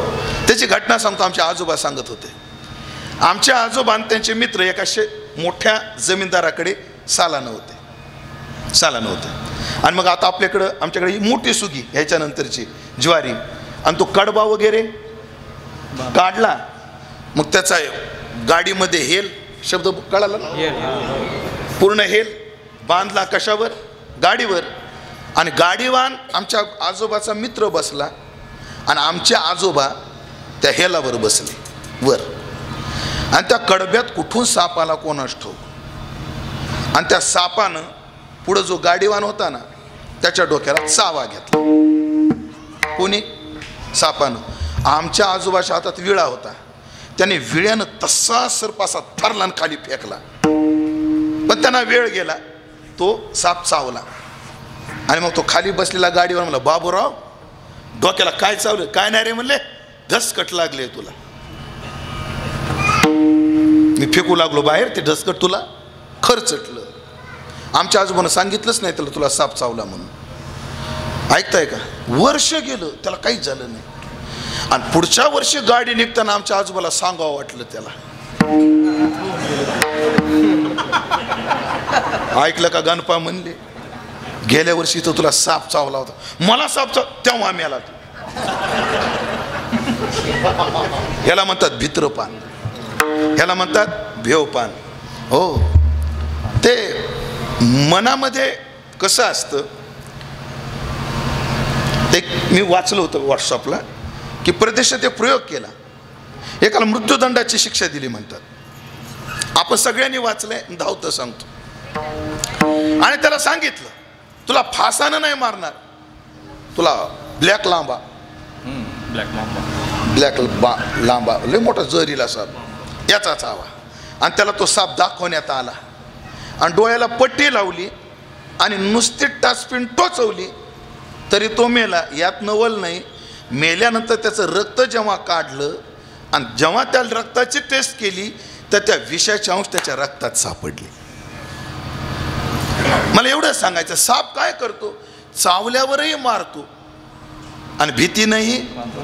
त्याची घटना सांगतो. आमचे आजोबा सांगत होते. आमच्या आजोबा आणि त्यांचे मित्र एका मोठ्या जमीनदाराकडे सालानं होते. आणि मग आता आमच्याकडे ही मोठी सुगी, ह्याच्यानंतरची ज्वारी, आणि तो कडबा वगैरे काढला. मग त्याचा गाडीमध्ये हेल शब्द कळाला ना, पूर्ण हेल बांधला. कशावर? गाडीवर. आणि गाडीवान आमच्या आजोबाचा मित्र बसला, आणि आमचे आजोबा त्या हेलावर बसले वर. आणि त्या कडब्यात कुठून साप आला कोणास ठाऊक, आणि त्या सापानं पुढं जो गाडीवान होता ना त्याच्या डोक्याला चावा घेतला. कोणी? सापानं. आमच्या आजोबाच्या हातात विळा होता, त्याने विळ्यानं तसा सर्पासा थरला आणि खाली फेकला. पण त्यांना वेळ गेला, तो साप चावला. आणि मग तो खाली बसलेला गाडीवर म्हणला, बाबूराव डोक्याला काय चावलं? काय नाही रे म्हणले, धसकट लागले तुला. मी फेकू लागलो बाहेर, ते धसकट तुला खरचटलं. आमच्या आजोबानं सांगितलंच नाही त्याला तुला साप चावला म्हणून. ऐकताय का? वर्ष गेलं त्याला काहीच झालं नाही. आणि पुढच्या वर्षी गाडी निघताना आमच्या आजोबाला सांगावं वाटलं त्याला. ऐकलं का? गणपा म्हणले, गेल्या वर्षी तर तुला साप चावला होता. मला साप तेव्हा मेला तू. ह्याला म्हणतात भित्रपान, ह्याला म्हणतात भेवपान. हो, ते मनामध्ये कसं असतं ते मी वाचलं होतं व्हॉट्सअपला, की प्रदेशात एक प्रयोग केला. एकाला मृत्यूदंडाची शिक्षा दिली म्हणतात. आपण सगळ्यांनी वाचलंय, धावतं सांगतो. आणि त्याला सांगितलं तुला फासानं नाही मारणार, तुला ब्लॅक लांबा लय मोठा जहरीला साप याचा चावा. आणि त्याला तो साप दाखवण्यात आला, आणि डोळ्याला पट्टी लावली, आणि नुसती टाचपिन टोचवली तरी तो मेला. यात नवल नाही, मेल्यानंतर त्याचं रक्त जेव्हा काढलं आणि जेव्हा त्या रक्ताची टेस्ट केली तर त्या विषाचे अंश त्याच्या रक्तात सापडले. मला एवढं सांगायचं, साप काय करतो? चावल्यावरही मारतो आणि भीतीनंही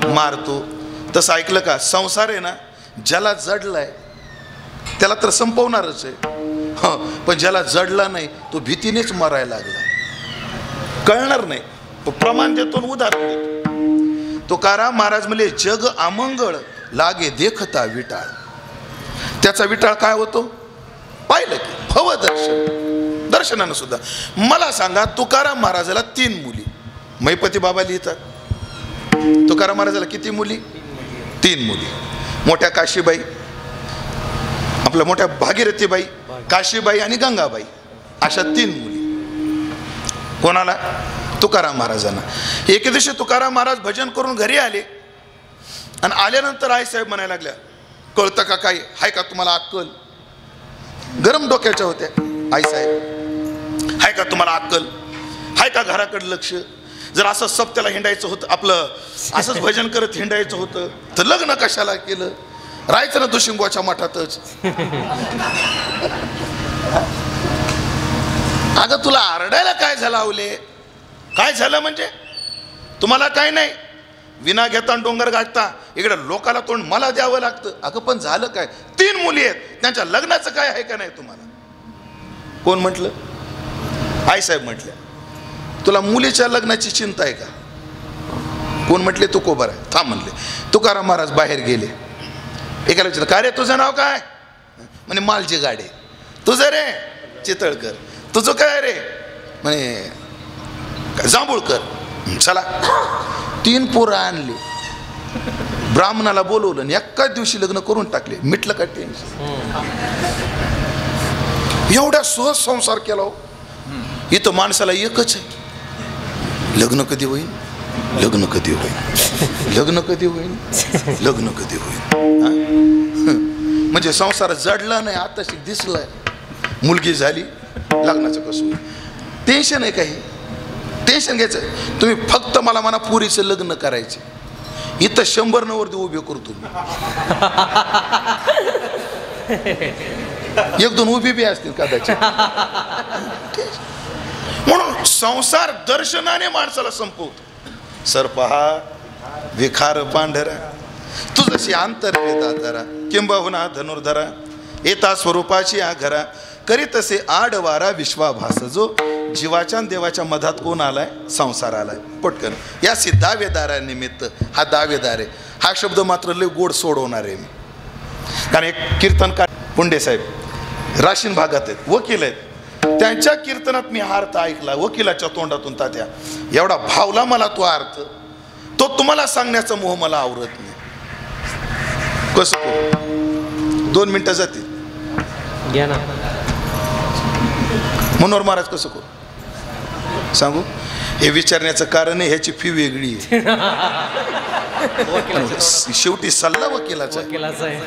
मारतो. तसं ऐकलं का? संसार आहे ना, ज्याला जडलाय त्याला तर संपवणारच आहे, पण ज्याला जडला नाही तो भीतीनेच मरायला लागला. कळणार नाही. प्रमाण देतो, उदाहरण देतो. तुकाराम महाराज म्हणले, जग अमंगळ लागे देखता विटाळ. त्याचा विटाळ काय होतो? पाहिलं की भवदर्शन, दर्शनानं सुद्धा. मला सांगा, तुकाराम महाराजाला 3 मुली. मैपती बाबा लिहितात, तुकाराम महाराजाला किती मुली? 3 मुली. मोठ्या काशीबाई, आपल्या मोठ्या भागीरथीबाई, काशीबाई आणि गंगाबाई, अशा 3 मुली. कोणाला? तुकाराम महाराजांना. एके दिवशी तुकाराम महाराज भजन करून घरी आले, आणि आल्यानंतर आईसाहेब म्हणायला लागल्या, कळतं का काही? हाय का तुम्हाला अक्कल? गरम डोक्याच्या होत्या. आईसाहेब, हाय का तुम्हाला अक्कल? हाय का घराकडे लक्ष? जर असं सप्त्याला हिंडायचं होतं, आपलं असंच भजन करत हिंडायचं होतं, तर लग्न कशाला केलं? राहायचं ना दुशिंगोच्या मठातच. अगं तुला आरडायला काय झालं आवले? काय झालं म्हणजे? तुम्हाला काय नाही, विना घेता डोंगर गाठता, इकडे लोकाला तोंड मला द्यावं लागतं. अगं पण झालं काय? 3 मुली आहेत, त्यांच्या लग्नाचं काय आहे का नाही तुम्हाला? कोण म्हटलं? आईसाहेब म्हटल्या. तुला मुलीच्या लग्नाची चिंता आहे का? कोण म्हटले? तुकोबार आहे. थांब म्हणले. तुकाराम महाराज बाहेर गेले. एकाला विचारलं, काय रे तुझं नाव काय? म्हणे मालजी गाडे. तुझं रे? चितळकर. तुझं काय रे? म्हणे जांभूळकर. चला 3 पोरं आणली, ब्राह्मणाला बोलवलं आणि एकाच दिवशी लग्न करून टाकले. मिटलं का टेन्शन? एवढा सहज संसार केला हो. इथं माणसाला एकच आहे, लग्न कधी होईल, लग्न कधी होईल, लग्न कधी होईल, लग्न कधी होईल. म्हणजे संसार जडला नाही, आताशी दिसलाय, मुलगी झाली, लग्नाचं कसं होईल. टेन्शन आहे काही? टेन्शन घ्यायचं तुम्ही फक्त मला म्हणा पुरीचं लग्न करायचे. इथं 100 नवरदेव उभे करतो मी. 1-2 उभी बी असतील कदाचित. म्हणून संसार दर्शनाने माणसाला संपवतो. सर पहा विखार पांढरा, तू जशी आंतर्वेदा धरा, किंबहुना धनुर्धरा, येता स्वरूपाची आघरा, करी तसे आडवारा विश्वाभास. जो जीवाच्या देवाच्या मधात कोण आलाय? संसार आलाय. पटकन या दावेदारानिमित्त, हा दावेदार आहे, हा शब्द मात्र लय गोड सोडवणार आहे मी. कारण एक कीर्तनकार पुंडे साहेब राशीन भागात आहेत, वकील आहेत, त्यांच्या कीर्तनात मी हा अर्थ ऐकला वकिलाच्या तोंडातून. तात्या एवढा भावला मला तो अर्थ, तो तुम्हाला सांगण्याचा मोह मला आवरत नाही. कसं करू? 2 मिनिटं जातील घ्या ना. मनोहर महाराज कसं करू सांगू? हे विचारण्याचं कारण आहे, ह्याची फी वेगळी आहे. शेवटी सल्ला वकिलाचा आहे.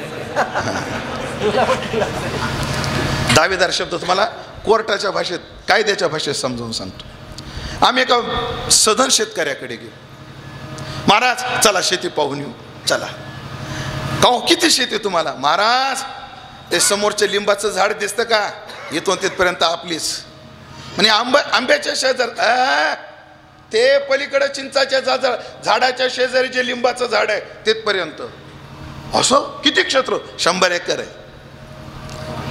दावेदार शब्द तुम्हाला कोर्टाच्या भाषेत, कायद्याच्या भाषेत समजावून सांगतो. आम्ही एका सधन शेतकऱ्याकडे गेलो. महाराज चला शेती पाहून येऊ. चला. का किती शेती तुम्हाला? महाराज ते समोरच्या लिंबाचं झाड दिसतं का? इथून तिथपर्यंत आपलीच. म्हणजे आंब्याच्या शेजार, ते पलीकडे चिंचाच्या झाडाच्या शेजारी जे लिंबाचं झाड आहे तिथपर्यंत. असं किती क्षेत्र? 100 एकर आहे.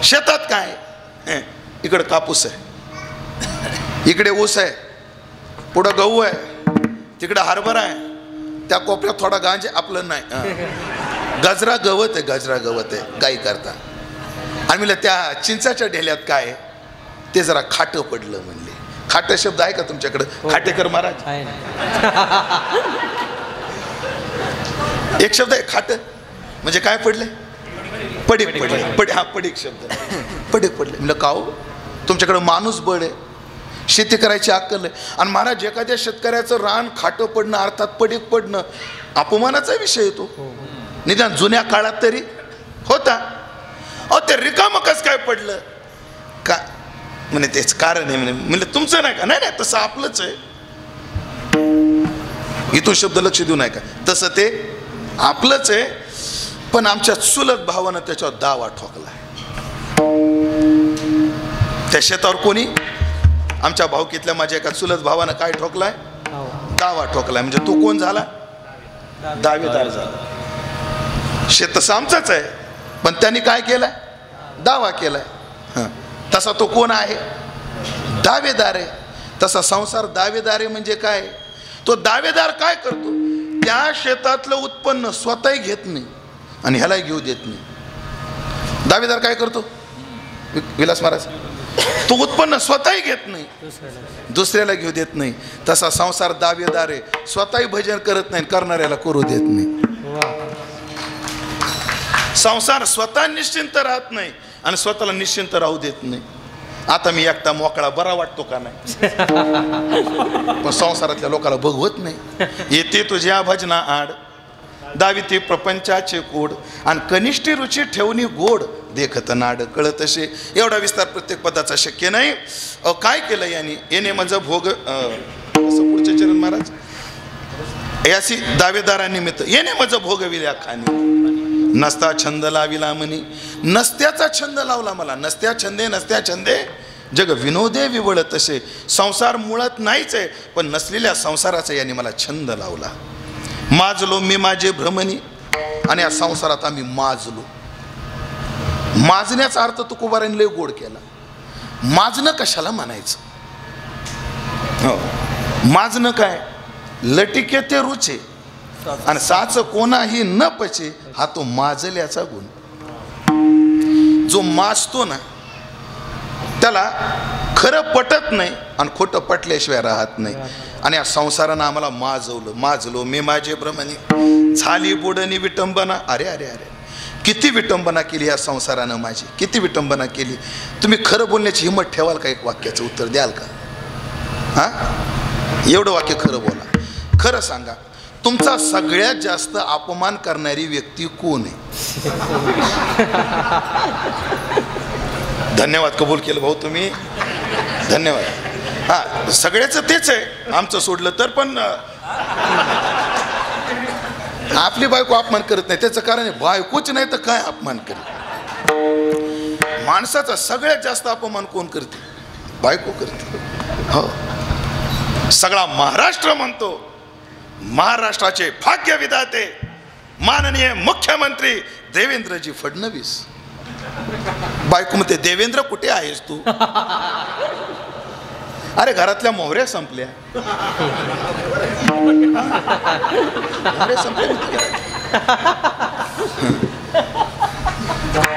शेतात काय? इकडे कापूस आहे, इकडे ऊस आहे, पुढं गहू आहे, तिकडे हरभरा आहे, त्या कोपऱ्यात थोडा गांजे, आपलं नाही, गजरा गवत आहे, गजरा गवत आहे गाई करता. आणि म्हणलं त्या चिंचाच्या ढेल्यात काय? ते जरा खाटं पडलं म्हणले. खाटं शब्द आहे का तुमच्याकडं? खाटेकर महाराज एक शब्द आहे खाट, म्हणजे काय पडले? पडीक पडले. हा पडीक शब्द, पडीक पडले. म्हणलं का हो, तुमच्याकडं माणूस बळ आहे, शेती करायची अक्कल आहे, आणि महाराज एखाद्या शेतकऱ्याचं रान खाटं पडणं अर्थात पडीक पडणं अपमानाचा विषय येतो. निदान जुन्या काळात तरी होता. अहो ते रिकामं कसं काय पडलं का? म्हणे तेच कारण आहे म्हणे. म्हणजे तुमचं नाही का? नाही नाही, तसं आपलंच आहे. इथून शब्द लक्ष देऊ नये का? तसं ते आपलंच आहे, पण आमच्या चुलत भावानं त्याच्यावर दावा ठोकला. त्या शेतावर कोणी? आमच्या भाऊकीतल्या माझ्या एका चुलत भावानं काय ठोकलाय? दावा ठोकलाय. म्हणजे तो कोण झाला? दावेदार झाला. शेत तसं आमचंच आहे, पण त्यांनी काय केलंय? दावा केलाय. तसा तो कोण आहे? दावेदार आहे. तसा संसार दावेदार आहे. म्हणजे काय? तो दावेदार काय करतो? त्या शेतातलं उत्पन्न स्वतःही घेत नाही आणि ह्यालाही घेऊ देत नाही. दावेदार काय करतो? विलास महाराज, तो उत्पन्न स्वतःही घेत नाही, दुसऱ्याला घेऊ देत नाही. तसा संसार दावेदार आहे, स्वतःही भजन करत नाही, करणाऱ्याला करू देत नाही. संसार स्वतः निश्चिंत राहत नाही आणि स्वतःला निश्चिंत राहू देत नाही. आता मी एकटा मोकळा बरा वाटतो का नाही? पण संसारातल्या लोकांना बघवत नाही. येते तुझ्या भजना आड, दाविते प्रपंचाचे कोड, आणि कनिष्ठी रुची ठेवणी गोड, देखत नाड कळत असे. एवढा विस्तार प्रत्येक पदाचा शक्य नाही. काय केलं याने? येणे म्हणजे भोग कसं पुढचे चरण महाराज यासी दावेदारानिमित्त येणे मज भोगविल्या खाणी नसता छंद लाविला म्हणी नसत्याचा छंद लावला मला नसत्या छंदे जग विनोदे विवळ तसे संसार मुळात नाहीच आहे पण नसलेल्या संसाराचा याने मला छंद लावला माजलो मी माझे भ्रमणी आणि या संसारात आम्ही माजलो माजण्याचा अर्थ तुकोबाराने लय गोड केला माजणं कशाला म्हणायचं हो माजणं काय लटिके ते रुचे आणि साच कोणाही न पचे हा तो माजल्याचा गुण जो माजतो ना त्याला खरं पटत नाही आणि खोटं पटल्याशिवाय राहत नाही आणि या संसारानं आम्हाला माजलो मी माझे भ्रमणी झाली बुडणी विटंबना अरे अरे अरे किती विटंबना केली या संसारानं माझी किती विटंबना केली तुम्ही खरं बोलण्याची हिंमत ठेवाल का एक वाक्याचं उत्तर द्याल का हा एवढं वाक्य खरं बोला खरं सांगा तुमचा सगळ्यात जास्त अपमान करणारी व्यक्ती कोण आहे धन्यवाद कबूल केलं भाऊ तुम्ही धन्यवाद हा सगळ्याचं तेच आहे आमचं सोडलं तर पण आपली बायको अपमान करत नाही त्याचं कारण बायकोच नाही तर काय अपमान करेल माणसाचा सगळ्यात जास्त अपमान कोण करते बायको करते हो सगळा महाराष्ट्र म्हणतो महाराष्ट्राचे भाग्य विधाते माननीय मुख्यमंत्री देवेंद्रजी फडणवीस बायको म्हणते देवेंद्र कुठे आहेस तू अरे घरातल्या मोहऱ्या संपल्या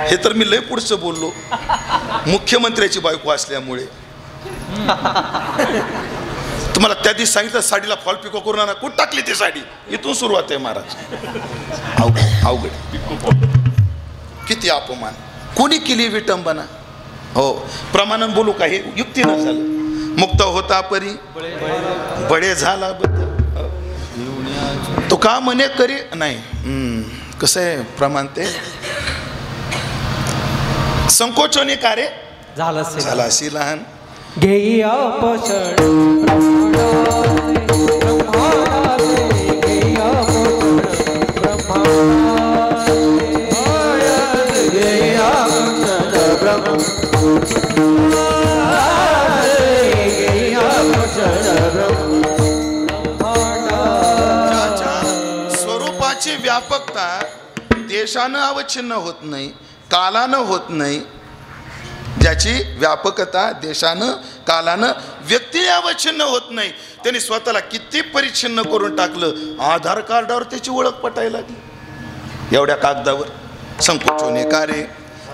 हे तर मी लय पुढचं बोललो मुख्यमंत्र्याची बायको असल्यामुळे तुम्हाला त्या दिवशी सांगितलं साडीला फॉल पिको करून आणा कुठं टाकली ती साडी इथून सुरुवात आहे महाराज अवघड किती अपमान कोणी केली विटंबना हो प्रमाणानं बोलू का हे युक्ती न झालं मुक्त होता परी बडे झाला बद्दल तो का म्हणे करी नाही कसं आहे प्रमाण ते संकोचोनी कार्य झाला अशी लहान घेई स्वरूपाची व्यापकता देशानं अवच्छिन्न होत नाही कालानं होत नाही ज्याची व्यापकता देशानं कालानं व्यक्ती अवच्छिन्न होत नाही त्यांनी स्वतःला किती परिच्छिन्न करून टाकलं आधार कार्डावर त्याची ओळख पटायला लागली एवढ्या कागदावर संकोचोने कार्य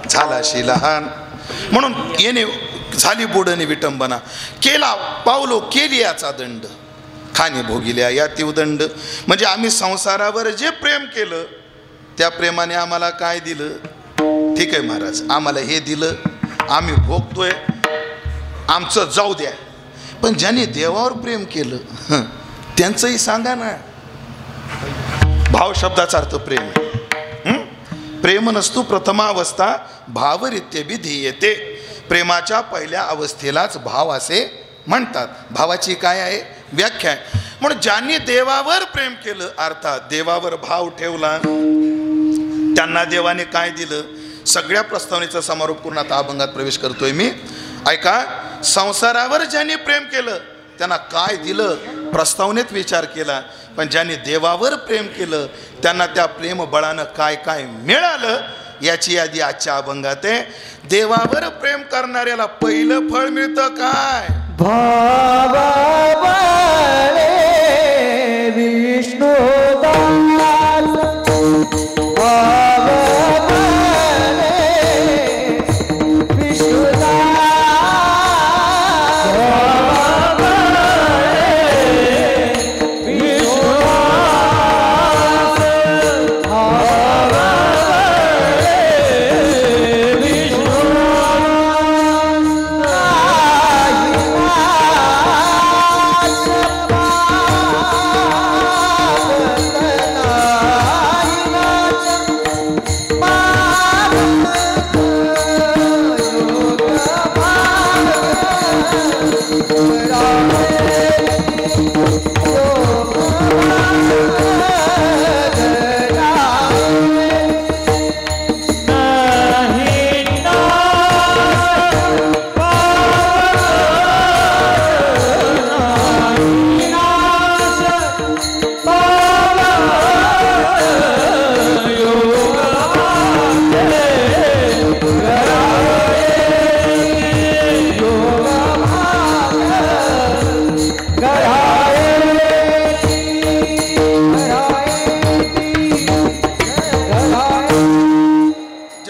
झालाशी लहान म्हणून येणे झाली बुडणी विटंबना केला पावलो केली याचा दंड खाणी भोगिल्या या तीवदंड म्हणजे आम्ही संसारावर जे प्रेम केलं त्या प्रेमाने आम्हाला काय दिलं ठीक आहे महाराज आम्हाला हे दिलं आम्ही भोगतोय आमचं जाऊ द्या पण ज्याने देवावर प्रेम केलं त्यांचंही सांगा ना भाव शब्दाचा अर्थ प्रेम प्रेम नसतो प्रथमावस्था भावरित्य विधी येते प्रेमाच्या पहिल्या अवस्थेलाच भाव असे म्हणतात भावाची काय आहे व्याख्या आहे म्हणून ज्यांनी देवावर प्रेम केलं अर्थात देवावर भाव ठेवला त्यांना देवाने काय दिलं सगळ्या प्रस्तावनेचा समारोप करून आता अभंगात प्रवेश करतोय मी ऐका संसारावर ज्यांनी प्रेम केलं त्यांना काय दिलं प्रस्तावनेत विचार केला पण ज्यांनी देवावर प्रेम केलं त्यांना त्या प्रेम बळानं काय काय मिळालं याची यादी आजच्या अभंगात आहे देवावर प्रेम करणाऱ्याला पहिलं फळ मिळतं काय विष्णू Bye.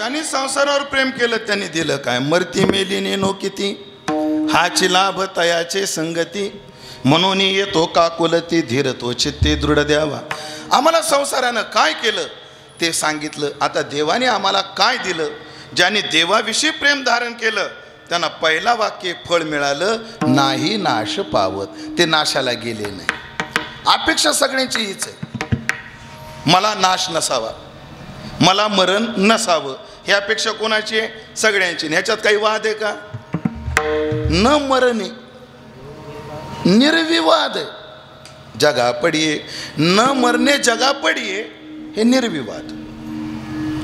ज्यांनी संसारावर प्रेम केलं त्यांनी दिलं काय? मरती मेली नेनो किती, हाची लाभ तयाचे संगती, म्हणून येतो काकुलती धीर तो चित्ते दृढ द्यावा. आम्हाला संसारानं काय केलं ते सांगितलं. आता देवाने आम्हाला काय दिलं? ज्यांनी देवाविषयी प्रेम धारण केलं त्यांना पहिला वाक्य फळ मिळालं, नाही नाश पावत. ते नाशाला गेले नाही. अपेक्षा सगळ्यांची हीच आहे, मला नाश नसावा, मला मरण नसावं. ही अपेक्षा कोणाची आहे? सगळ्यांची. ह्याच्यात काही वाद आहे का? न मरणे निर्विवाद आहे. जगा पडिये न मरणे जगा पडिये, हे निर्विवाद.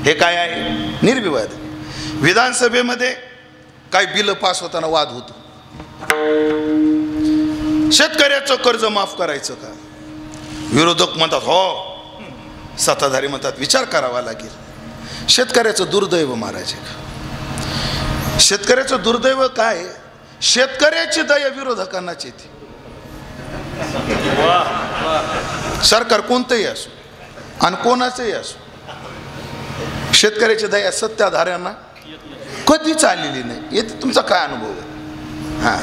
हे काय आहे? निर्विवाद. विधानसभेमध्ये काही बिल पास होताना वाद होतो. शेतकऱ्याचं कर्ज माफ करायचं का? विरोधक म्हणतात हो, सत्ताधारी म्हणतात विचार करावा लागेल. शेतकऱ्याचं दुर्दैव महाराज. शेतकऱ्याचं दुर्दैव काय? शेतकऱ्याची दया विरोधकांनाच येते. सरकार कोणतंही असो आणि कोणाचंही असो, शेतकऱ्याची दया सत्ताधाऱ्यांना कधीच आलेली नाही. येते. तुमचा काय अनुभव आहे? हां,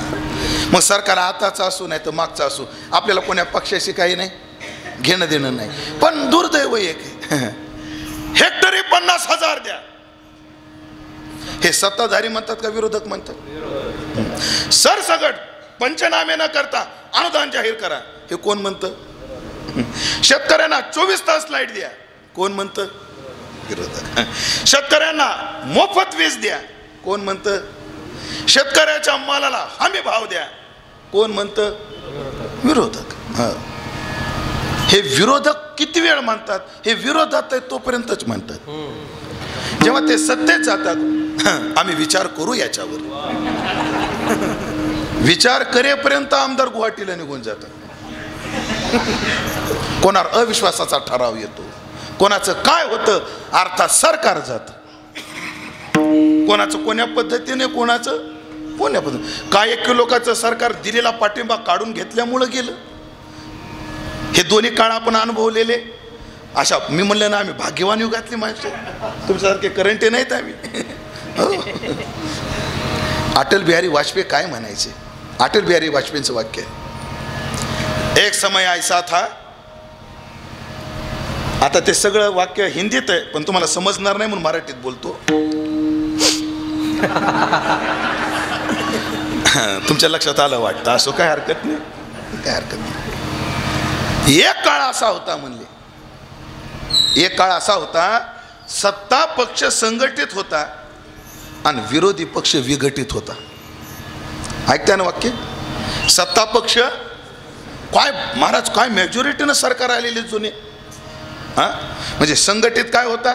मग सरकार आताचा असो नाही तर मागचा असो, आपल्याला कोण्या पक्षाशी काही नाही घेणं देणं नाही. पण दुर्दैव एक हेक्टरी 50,000 द्या. हे सत्ताधारी म्हणतात का विरोधक म्हणतात? सरसगट पंचनामे न करता अनुदान जाहीर करा, हे कोण म्हणतं? शेतकऱ्यांना 24 तास लाईट द्या, कोण म्हणतं? विरोधक. शेतकऱ्यांना मोफत वीज द्या, कोण म्हणतं? शेतकऱ्याच्या मालाला हमी भाव द्या, कोण म्हणतं? विरोधक. हे विरोधक किती वेळ म्हणतात? हे विरोधात आहे तोपर्यंतच म्हणतात. जेव्हा ते सत्तेत जातात, आम्ही विचार करू याच्यावर, विचार करेपर्यंत आमदार गुवाहाटीला निघून जातात. कोणावर अविश्वासाचा ठराव येतो, कोणाचं काय होतं अर्थात सरकार जातं, कोणाचं कोण्या पद्धतीने, कोणाचं कोण्या पद्धतीने. काय 1 लोकांचं सरकार दिलेला पाठिंबा काढून घेतल्यामुळं गेलं. हे दोन्ही काळ आपण अनुभवलेले. अशा मी म्हणलं ना, आम्ही भाग्यवान युगातली माणसं, तुमच्यासारखे करंटे नाहीत आम्ही. अटल बिहारी वाजपेयी काय म्हणायचे? अटल बिहारी वाजपेयींचं वाक्य आहे, एक समय ऐसा था. आता ते सगळं वाक्य हिंदीत आहे पण तुम्हाला समजणार नाही म्हणून मराठीत बोलतो. तुमच्या लक्षात आलं वाटतं, असो काय हरकत नाही, काय हरकत नाही. एक काळ असा होता म्हणले, एक काळ असा होता सत्ता पक्ष संघटित होता आणि विरोधी पक्ष विघटित होता. ऐकताय ना वाक्य? सत्ता पक्ष काय महाराज, काय मेजॉरिटीनं सरकार आलेले जुने. हा, म्हणजे संघटित काय होता?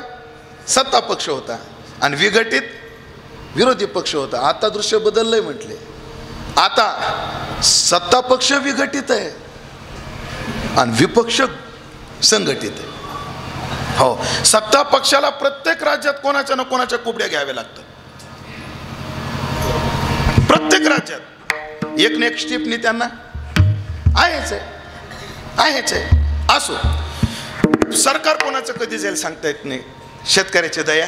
सत्ता पक्ष होता आणि विघटित विरोधी पक्ष होता. आता दृश्य बदललंय म्हटले. आता सत्ता पक्ष विघटित आहे आणि विपक्ष संघटित आहे. हो, सत्ता पक्षाला प्रत्येक राज्यात कोणाच्या ना कोणाच्या कुबड्या घ्याव्या लागतात. प्रत्येक राज्यात एक ना एक स्टिपनी त्यांना आहेच आहे. असो, सरकार कोणाचं कधी जाईल सांगता येत नाही. शेतकऱ्याची दया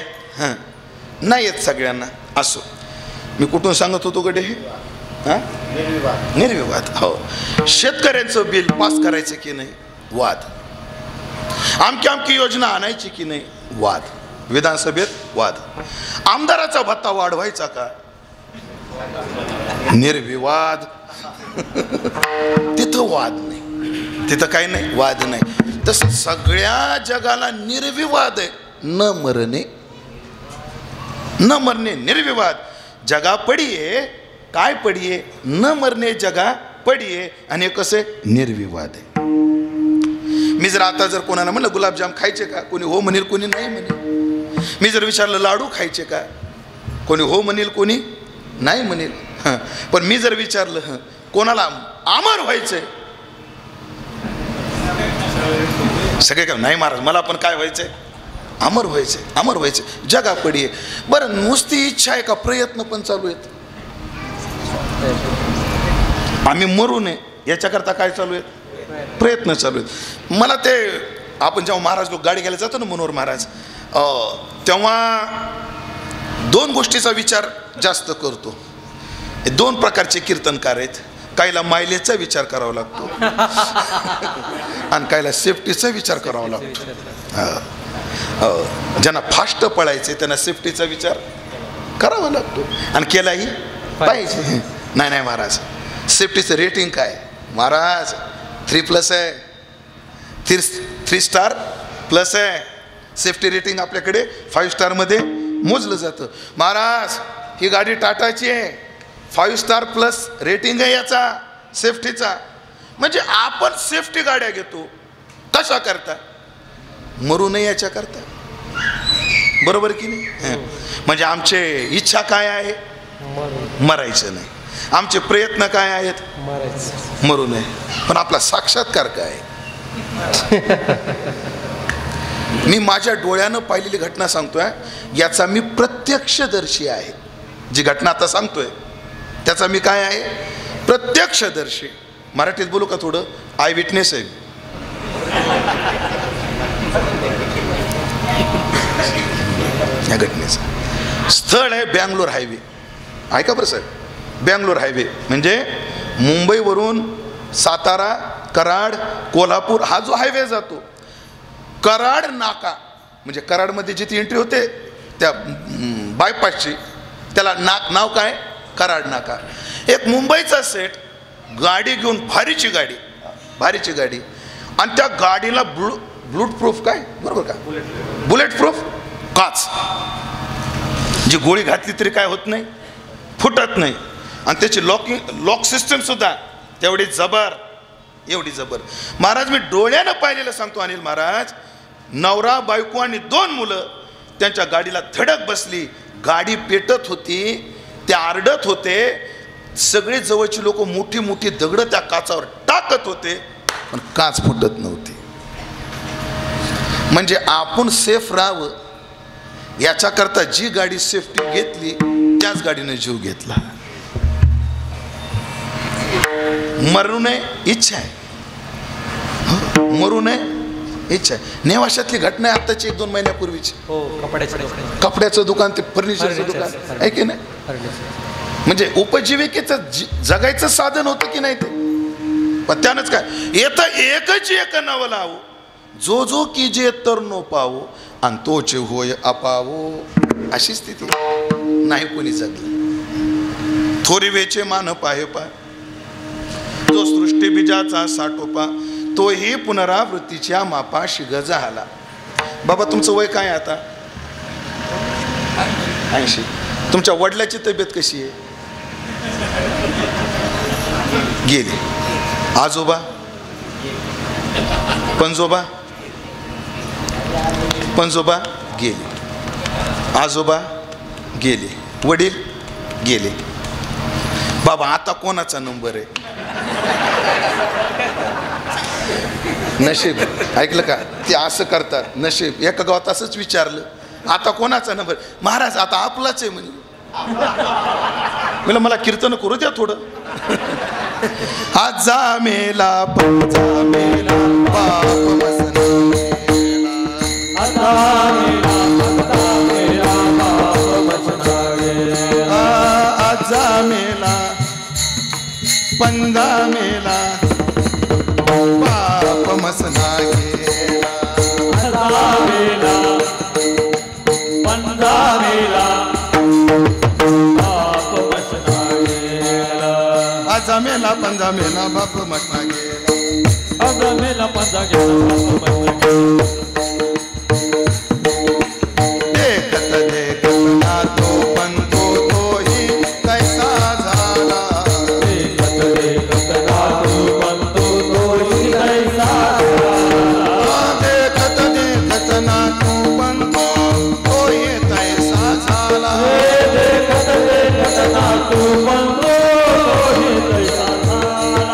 नाही येत सगळ्यांना. असो, मी कुठून सांगत होतो गडे? हे निर्विवाद. हो, शेतकऱ्यांचं बिल पास करायचं की नाही? वाद. आमकी योजना आणायची की नाही? वाद. विधानसभेत वाद. आमदाराचा भत्ता वाढवायचा का? निर्विवाद. तिथं वाद नाही, तिथं काही नाही, वाद नाही. तसं सगळ्या जगाला निर्विवाद आहे. न मरणे निर्विवाद. जगा पडिये, काय पडिये? न मरणे जगा पडिये. आणि कसे निर्विवाद आहे. मी जर आता जर कोणाला म्हणलं गुलाबजाम खायचे का, कोणी हो म्हणेल, कोणी नाही म्हणेल. मी जर विचारलं लाडू खायचे का, कोणी हो म्हणेल, कोणी नाही म्हणेल. पण मी जर विचारलं कोणाला अमर व्हायचंय, सगळे काय नाही महाराज मला पण काय व्हायचंय? अमर व्हायचंय, अमर व्हायचंय. जगा पडिये. बरं, नुसती इच्छा आहे का? प्रयत्न पण चालू आहेत. आम्ही मरू नये याच्याकरता काय चालू आहेत? प्रयत्न चालू आहेत. मला ते आपण जेव्हा महाराज लोक गाडी घ्यायला जातो ना, मनोहर महाराज, तेव्हा दोन गोष्टीचा विचार जास्त करतो. हे दोन प्रकारचे कीर्तनकार आहेत. काहीला मायलेजचा विचार करावा लागतो आणि काहीला सेफ्टीचा विचार करावा लागतो. ज्यांना फास्ट पळायचे त्यांना सेफ्टीचा विचार करावा लागतो आणि केलाही पाहिजे. नाही महाराज, सेफ्टीचं रेटिंग काय महाराज? 3+ आहे, 3 स्टार प्लस आहे. सेफ्टी रेटिंग आपल्याकडे 5 स्टारमध्ये मोजलं जातं. महाराज ही गाडी टाटाची आहे, 5 स्टार प्लस रेटिंग आहे याचा सेफ्टीचा. म्हणजे आपण सेफ्टी गाड्या घेतो कशा करता? मरू नये याच्या करता, बरोबर की नाही? म्हणजे आमचे इच्छा काय आहे? मरायचं नाही. आमचे प्रयत्न काय आहेत? मरू नये. पण आपला साक्षात्कार काय आहे? मी माझ्या डोळ्यानं पाहिलेली घटना सांगतोय, याचा मी प्रत्यक्षदर्शी आहे. जी घटना आता सांगतोय त्याचा मी काय आहे? प्रत्यक्षदर्शी. मराठीत बोलू का थोडं? आय विटनेस आहे. या घटनेचं स्थळ आहे बँगलोर हायवे. ऐका बरं सर, बँगलोर हायवे म्हणजे मुंबईवरून सातारा, कराड, कोल्हापूर हा जो हायवे जातो, कराड नाका म्हणजे कराडमध्ये जिथे एंट्री होते त्या बायपासची, त्याला नाव काय? कराड नाका. एक मुंबईचा सेट गाडी घेऊन, भारीची गाडी आणि त्या गाडीला बुलेट प्रूफ काय, बरोबर का, बुलेट प्रूफ काच, जी गोळी घातली तरी काय होत नाही, फुटत नाही. आणि त्याची लॉक सिस्टम सुद्धा तेवढी जबर. महाराज मी डोळ्यानं पाहिलेलं सांगतो अनिल महाराज. नवरा बायको आणि 2 मुलं त्यांच्या गाडीला धडक बसली. गाडी पेटत होती, ते आरडत होते. सगळे जवळची लोक मोठी मोठी दगड त्या काचावर टाकत होते, पण काच फुटत नव्हती. म्हणजे आपण सेफ राहावं याच्याकरता जी गाडी सेफ्टी घेतली त्याच गाडीने जीव घेतला. मरू नये इच्छा आहे, मरू नये इच्छा आहे. नेवाशातली घटना आहे आत्ताची 1-2 महिन्यापूर्वीची. कपड्याचं दुकान, ते फर्निचरचं दुकान आहे की नाही? म्हणजे उपजीविकेचं जगायचं साधन होतं की नाही ते? पण त्यानंच काय येतं, एकच एक नवं लावो, जो की जे तर नो पावो आणि तोच होय अपावो. अशी स्थिती नाही कोणी जगलं. थोरी वेचे मान पाहे पाय, जो सृष्टी बीजाचा साठोपा, तोही पुनरावृत्तीच्या मापाशी गजाला. बाबा तुमचं वय काय आता? 80. तुमच्या वडिलाची तब्येत कशी आहे? गेली. आजोबा, पंजोबा गेले, आजोबा गेले, वडील गेले. बाबा आता कोणाचा नंबर आहे? नशीब. ऐकलं का? ते असं करतात, नशीब. एका गावात असंच विचारलं, आता कोणाचा नंबर? महाराज आता आपलाच आहे म्हणजे. मला कीर्तन करू द्या थोडं. आजा मेला पंजा मेला बाप मसना गेला, आजा मेला बाप मसना गेला, आजा मेला पंजा मेला बाप मसना गेला, आजा मेला पंजा मेला बाप मसना गेला, आजा मेला पंजा मेला बाप मसना गेला, आजा मेला पंजा गेला बाप मसना गेला. देखत देखत ना तो पंतो तोही कैसा झाला, देखत देखत ना तो पंतो तोही कैसा झाला, देखत देखत ना तो पंतो तोही कैसा झाला, देखत देखत ना तो पंतो तोही कैसा झाला.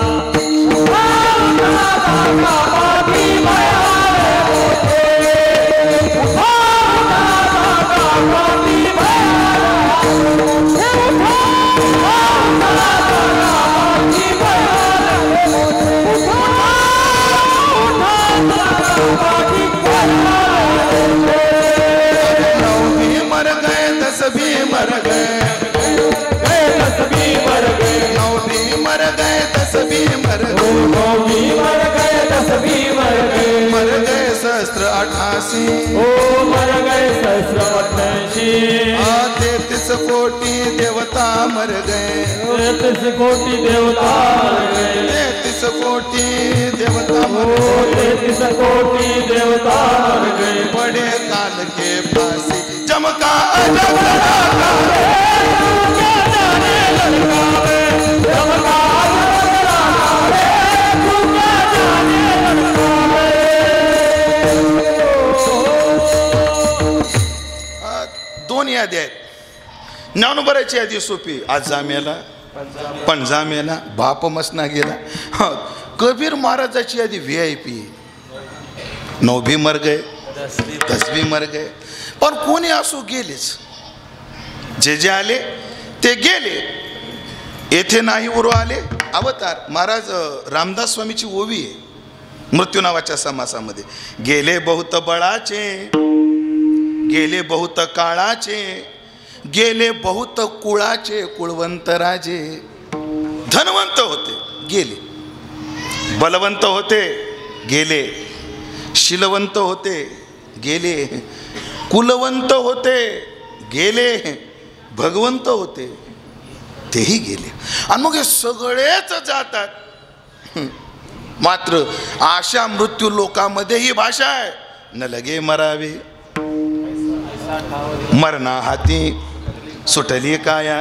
सहस्त्र 88 ओ मर गए सहस्र 88 33 कोटी देवता मर गए 33 कोटी देवता मर गए 33 कोटी देवता मर गए 33 कोटी देवता मर गए बड़े काल के फांसी चमका अजब लड़का दोन यादी आहेत. ज्ञानोबराची यादी सोपी. आज जामेला पण जामेला बाप मसना गेला. कबीर महाराजाची यादी VIP. 9 भी मर गए 10 भी मर गए पण कोणी असो गेलेच. जे जे आले ते गेले. येथे नाही उरो आले अवतार. महाराज रामदास स्वामीची ओवी आहे मृत्यू नावाच्या समासामध्ये. गेले बहुत बळाचे गेले बहुत काळाचे गेले बहुत कुळाचे कुळवंत राजे. धनवंत होते गेले, बलवंत होते गेले, शीलवंत होते गेले, कुलवंत होते गेले, भगवंत होते तेही गेले. आणि मग हे सगळेच जातात. मात्र अशा मृत्यू लोकांमध्ये ही भाषा आहे न लगे मरावे मरणा हाती सुटली काया.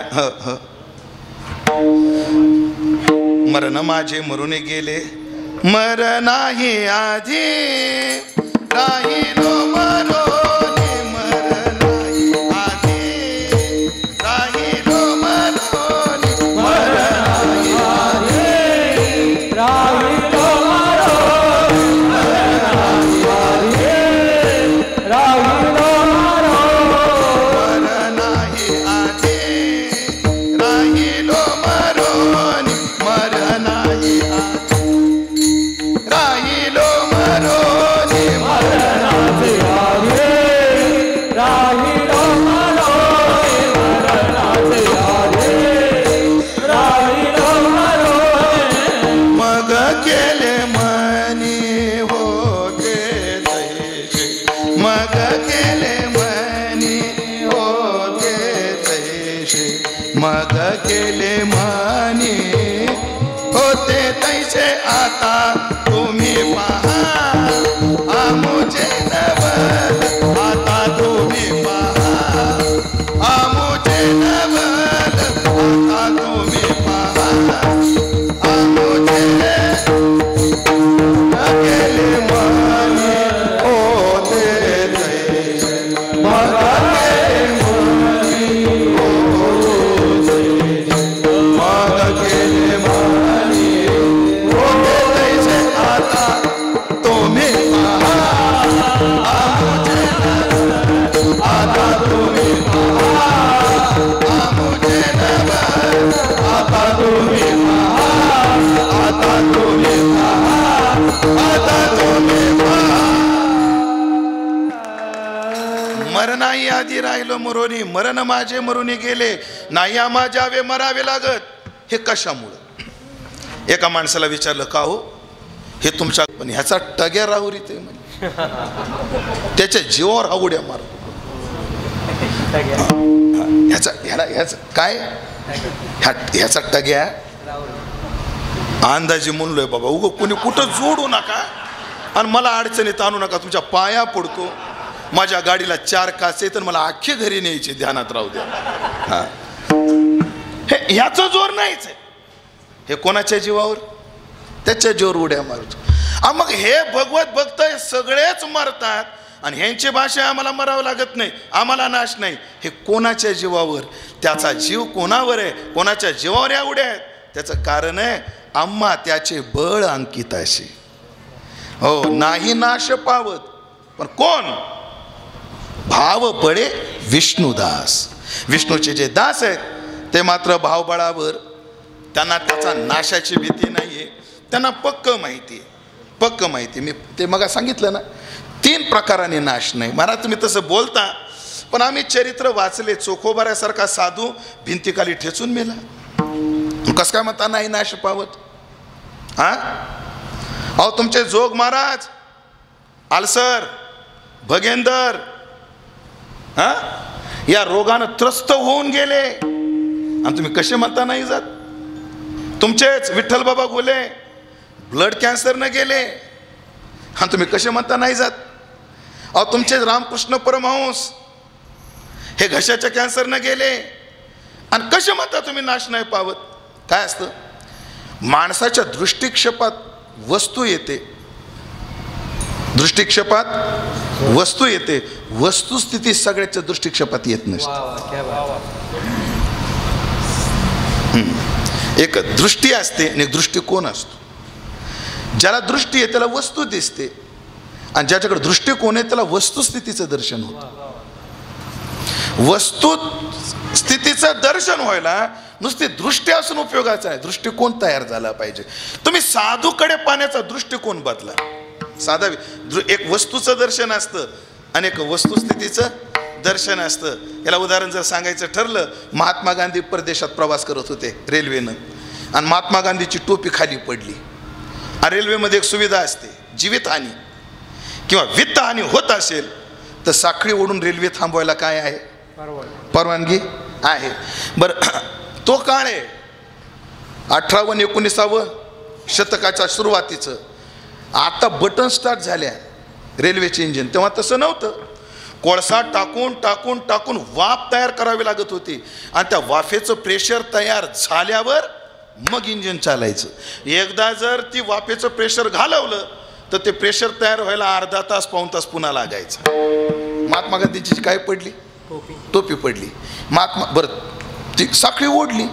मरण माझे मरून गेले मरणाही आधी राहिलो मरोनी मरणाही आधी राहिलो मरोनी मरणाही आधी राहिलो मरोनी मरणाही आधी राहिलो मग केले माने होते तैसे आता तुम्ही पहा आमुचे नवल आता तुम्ही पहा आमुचे नवल आता तुम्ही पहा आमुचे केले माने होते तैसे मग मरणाही आधी राहिलो मरोनी मरण माझे मरुनी गेले नाही आम्हा जावे मरावे लागत. हे कशामुळं? एका माणसाला विचारलं का हो हे तुमच्या पण ह्याचा टग्या राहुरी ते म्हणजे त्याच्या जीवावर आवड्या मार ह्याचा ह्याचा काय ह्याचा टग्या अंदाजे म्हणलोय बाबा उगं कोणी कुठं जोडू नका आणि मला अडचणीत आणू नका. तुमच्या पाया पडतो. माझ्या गाडीला 4 काचे तर मला अख्खे घरी न्यायचे ध्यानात राहू द्या. हा हे ह्याचं जोर नाहीच आहे. हे कोणाच्या जीवावर? त्याच्या जीवावर उड्या मारतो. मग हे भगवत भक्त सगळेच मरतात आणि ह्यांची भाषा आम्हाला मरावं लागत नाही आम्हाला नाश नाही. हे कोणाच्या जीवावर? त्याचा जीव कोणावर आहे? कोणाच्या जीवावर या उड्या आहेत? त्याचं कारण आहे आम्हा त्याचे बळ अंकिताशी. हो नाही नाश पावत पण कोण? भाव बळे विष्णुदास. विष्णूचे जे दास आहेत ते मात्र भावबळावर त्यांना त्याचा नाशाची भीती नाहीये. त्यांना पक्क माहिती आहे. पक्क माहिती. मी ते मग सांगितलं ना 3 प्रकाराने नाश नाही. महाराज तुम्ही तसं बोलता पण आम्ही चरित्र वाचले. चोखोबाऱ्यासारखा साधू भिंतीखाली ठेचून मेला. कसं काय म्हणता नाही नाश पावत? हा अहो तुमचे जोग महाराज आलसर भगेंदर या रोगानं त्रस्त होऊन गेले आणि तुम्ही कसे म्हणता नाही जात? तुमचेच विठ्ठल बाबा गोले ब्लड कॅन्सरनं गेले आणि तुम्ही कसे म्हणता नाही जात? अहो तुमचे रामकृष्ण परमहंस हे घशाच्या कॅन्सरनं गेले आणि कसे म्हणता तुम्ही नाश नाही पावत? काय असतं, माणसाच्या दृष्टिक्षेपात वस्तू येते, दृष्टिक्षेपात वस्तू येते, वस्तुस्थिती सगळ्याच्या दृष्टिक्षेपात येत नसते. एक दृष्टी असते आणि एक दृष्टिकोन असतो. ज्याला दृष्टी आहे त्याला वस्तू दिसते आणि ज्याच्याकडे दृष्टिकोन आहे त्याला वस्तुस्थितीचं दर्शन होतं. वस्तुस्थितीचं दर्शन व्हायला नुसती दृष्टी असून उपयोगाचा आहे, दृष्टिकोन तयार झाला पाहिजे. तुम्ही साधूकडे पाहण्याचा दृष्टिकोन बदला. साधा एक वस्तूचं दर्शन असतं आणि एक वस्तुस्थितीचं दर्शन असतं. याला उदाहरण जर सांगायचं ठरलं, महात्मा गांधी परदेशात प्रवास करत होते रेल्वेनं आणि महात्मा गांधीची टोपी खाली पडली. रेल्वेमध्ये एक सुविधा असते, जीवितहानी किंवा वित्तहानी होत असेल तर साखळी ओढून रेल्वे थांबवायला काय आहे? परवानगी आहे. बरं, तो काळ आहे 18 व 19व्या शतकाच्या सुरुवातीचं. आता बटन स्टार्ट झाल्या रेल्वेचे इंजिन, तेव्हा तसं नव्हतं. कोळसा टाकून टाकून टाकून वाफ तयार करावी लागत होती आणि त्या वाफेचं प्रेशर तयार झाल्यावर मग इंजिन चालायचं. एकदा जर ती वाफेचं प्रेशर घालवलं तर ते प्रेशर तयार व्हायला अर्धा तास पाऊण तास पुन्हा लागायचं. महात्मा गांधीची काय पडली? टोपी पडली. बरं ती साखळी ओढली.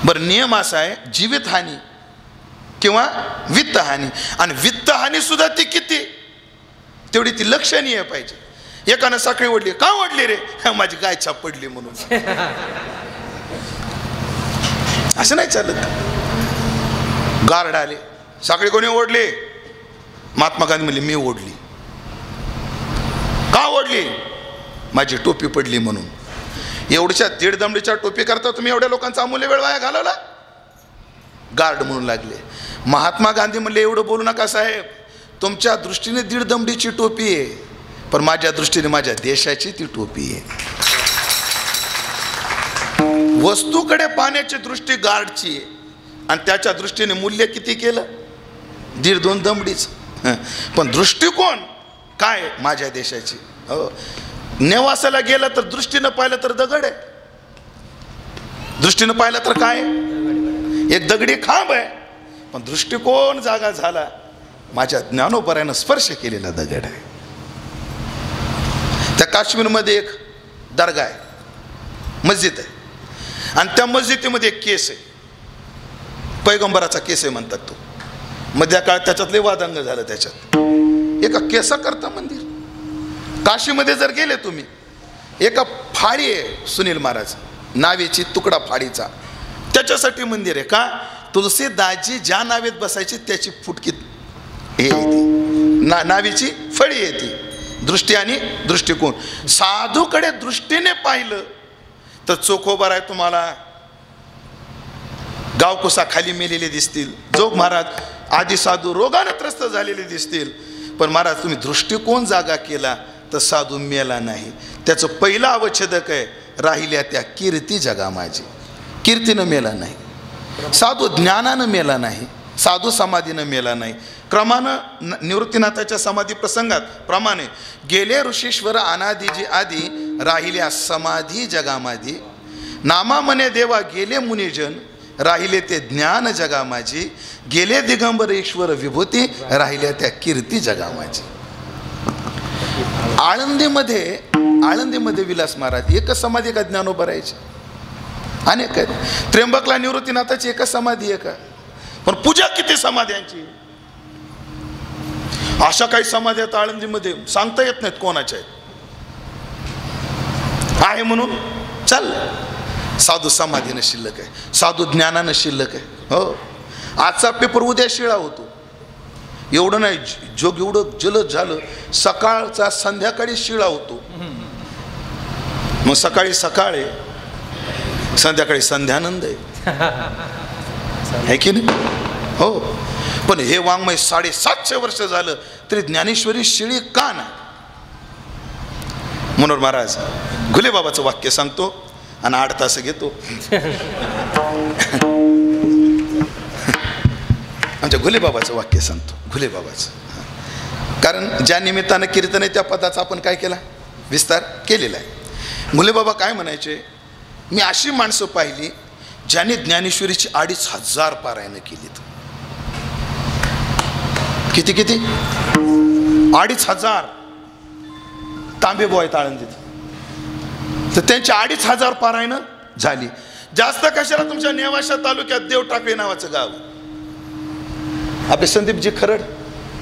बरं, नियम असा आहे, जीवितहानी किंवा वित्तहानी, आणि वित्तहानी सुद्धा ती किती तेवढी ती लक्षणीय पाहिजे. एकानं साखळी ओढली, का ओढली रे? माझी गाय छाप पडली म्हणून. असं नाही चालत. गार्ड आले, साखळी कोणी ओढली? महात्मा गांधी म्हणले, मी ओढली. का ओढली? माझी टोपी पडली म्हणून. एवढ्या 1.5 दमडीच्या टोपी करता तुम्ही एवढ्या लोकांचा अमूल्य वेळ वाया घालवला? गार्ड म्हणून लागले. महात्मा गांधी म्हणले, एवढं बोलू नका साहेब, तुमच्या दृष्टीने 1.5 दमडीची टोपी आहे, पण माझ्या दृष्टीने माझ्या देशाची ती टोपी आहे. वस्तूकडे पाहण्याची दृष्टी गार्डची आहे आणि त्याच्या दृष्टीने मूल्य किती केलं? 1.5-2 दमडीच. पण दृष्टिकोन काय? माझ्या देशाची. हो, नेवासाला गेलं तर दृष्टीनं पाहिलं तर दगड आहे, दृष्टीनं पाहिलं तर काय? एक दगडी खांब आहे. पण दृष्टिकोन जागा झाला, माझ्या ज्ञानोबरानं स्पर्श केलेला दगड आहे. त्या काश्मीरमध्ये एक दर्गा आहे, मस्जिद आहे, आणि त्या मस्जिदीमध्ये एक केस आहे, पैगंबराचा केस आहे म्हणतात. तो मध्या काळात त्याच्यातले वादंग झालं. त्याच्यात एका केसाकरता मंदिर. काशीमध्ये जर गेले तुम्ही, एका फाळी आहे सुनील महाराज नावेची, तुकडा फाळीचा, त्याच्यासाठी मंदिर आहे. का? तुलसीदासजी ज्या नावेत बसायची त्याची फुटकी हे येते, नावेची फळी येते. दृष्टी आणि दृष्टिकोन. साधूकडे दृष्टीने पाहिलं तर चोखोबार आहे तुम्हाला, गावकुसा खाली मेलेले दिसतील, जोग महाराज आदी साधू रोगाने त्रस्त झालेले दिसतील. पण महाराज तुम्ही दृष्टिकोन जागा केला तर साधू मेला नाही. त्याचं पहिलं अवच्छेदक आहे, राहिल्या त्या कीर्ती जगा माझी. कीर्तीनं मेला नाही, साधू ज्ञानानं मेला नाही, साधू समाधीनं मेला नाही. क्रमानं निवृत्तीनाथाच्या समाधी प्रसंगात प्रमाणे गेले ऋषीश्वर अनादीजी आदी, राहिल्या समाधी जगामाधी. नामा मने देवा गेले मुनिजन, राहिले ते ज्ञान जगा माझी. गेले दिगंबर ईश्वर विभूती, राहिल्या त्या कीर्ती जगा माझी. आळंदीमध्ये विलास महाराज एकच समाधी का ज्ञानोबा राहायचे? अनेक आहेत. त्र्यंबकला निवृत्तीनाथाची एकच समाधी आहे का? पण पूजा किती समाध्यांची? अशा काही समाधी आहेत आळंदीमध्ये, सांगता येत नाहीत कोणाच्या आहे म्हणून चाल. साधू समाधीनं शिल्लक आहे, साधू ज्ञानानं शिल्लक आहे. हो, आजचा पेपर उद्या शिळा होतो. एवढं नाही, जोग एवढं जलद झालं, सकाळचा संध्याकाळी शिळा होतो. मग सकाळी सकाळ आहे, संध्याकाळी संध्यानंद आहे की नाही? हो, पण हे वाङ्मय 750 वर्ष झालं तरी ज्ञानेश्वरी शिळी का नाही? मनोहर महाराज घुले बाबाचं वाक्य सांगतो आणि 8 तास घेतो. आमच्या घुले बाबाचं वाक्य सांगतो, घुले बाबाचं. कारण ज्या निमित्तानं कीर्तन आहे त्या पदाचा आपण काय केला, विस्तार केलेला आहे. घुले बाबा काय म्हणायचे, मी अशी माणसं पाहिली ज्यांनी ज्ञानेश्वरीची 2500 पारायणं केलीत. किती 2500 तांबे बोय आळंदीत. तर त्यांची 2500 पारायणं झाली. जास्त कशाला, तुमच्या नेवाशा तालुक्यात देव टाकळे नावाचं गाव, आपले संदीपजी खरड,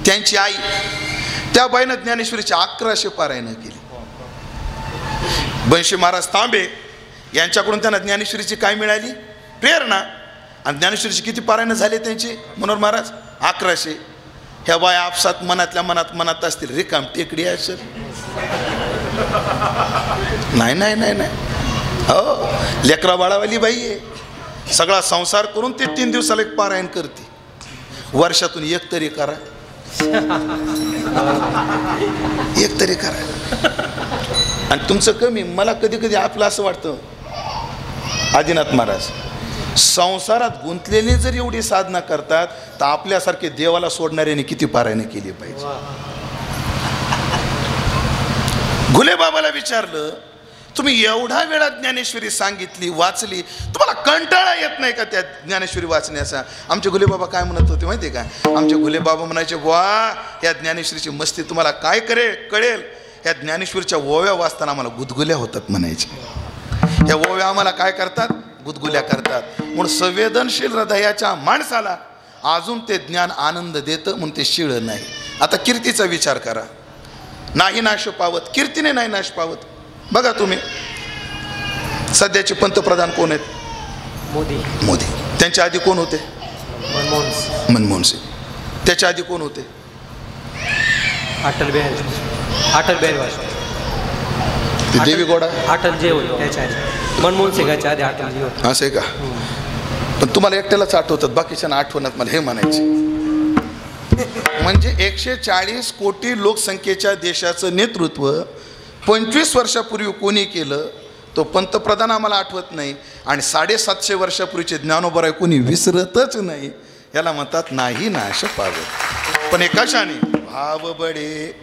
त्यांची आई, त्या बाईनं ज्ञानेश्वरीची 1100 पारायणं केली. बनशी महाराज तांबे यांच्याकडून त्यांना ज्ञानेश्वरीची काय मिळाली, प्रेरणा. आणि ज्ञानेश्वरीची किती पारायणं झाले त्यांची, मनोहर महाराज 1100. ह्या बाया आपसात मनातल्या मनात असतील, रिकाम टेकडी असेल. नाही नाही नाही नाही, हो, लेकरा बाळावाली बाई आहे. सगळा संसार करून ते 3 दिवसाला एक पारायण करते. वर्षातून एक तरी करा, एक तरी करा. आणि तुमचं कमी. मला कधी कधी आपलं असं वाटतं, आदिनाथ महाराज संसारात गुंतलेले जर एवढी साधना करतात तर आपल्यासारखे देवाला सोडणाऱ्याने किती पारायणं केली पाहिजे. घुले बाबाला विचारलं, तुम्ही एवढा वेळा ज्ञानेश्वरी सांगितली, वाचली, तुम्हाला कंटाळा येत नाही का त्या ज्ञानेश्वरी वाचण्याचा? आमचे घुले बाबा काय म्हणत होते माहिती आहे का? आमचे घुले बाबा म्हणायचे, वा या ज्ञानेश्वरीची मस्ती तुम्हाला काय कळेल. या ज्ञानेश्वरीच्या ओव्या वाचताना आम्हाला गुदगुल्या होतात म्हणायचे. या ओव्या आम्हाला काय करतात, गुदगुल्या करतात. म्हणून संवेदनशील हृदयाच्या माणसाला अजून ते ज्ञान आनंद देतं, म्हणून ते शिळ नाही. आता कीर्तीचा विचार करा, नाही नाश पावत, कीर्तीने नाही नाश पावत. बघा तुम्ही, सध्याचे पंतप्रधान कोण आहेत, मोदी. त्यांच्या आधी कोण होते, मनमोहन सिंग. त्याच्या आधी कोण होते, अटल बिहारी वाजपेयी. देवीगौडा, अटल जे होते त्याच्या आधी, मनमोहन सिंगाच्या आधी अटल जी होते. असं आहे का? पण तुम्हाला एकट्यालाच आठवतात, बाकीच्यांना आठवणात. मला हे म्हणायचे, म्हणजे 140 कोटी लोकसंख्येच्या देशाचं नेतृत्व 25 वर्षापूर्वी कोणी केलं तो पंतप्रधान आम्हाला आठवत नाही. आणि 750 वर्षापूर्वीचे ज्ञानोबराय कोणी विसरतच नाही. याला म्हणतात नाही नाश पावत. पण एकाशाने भाव बडे,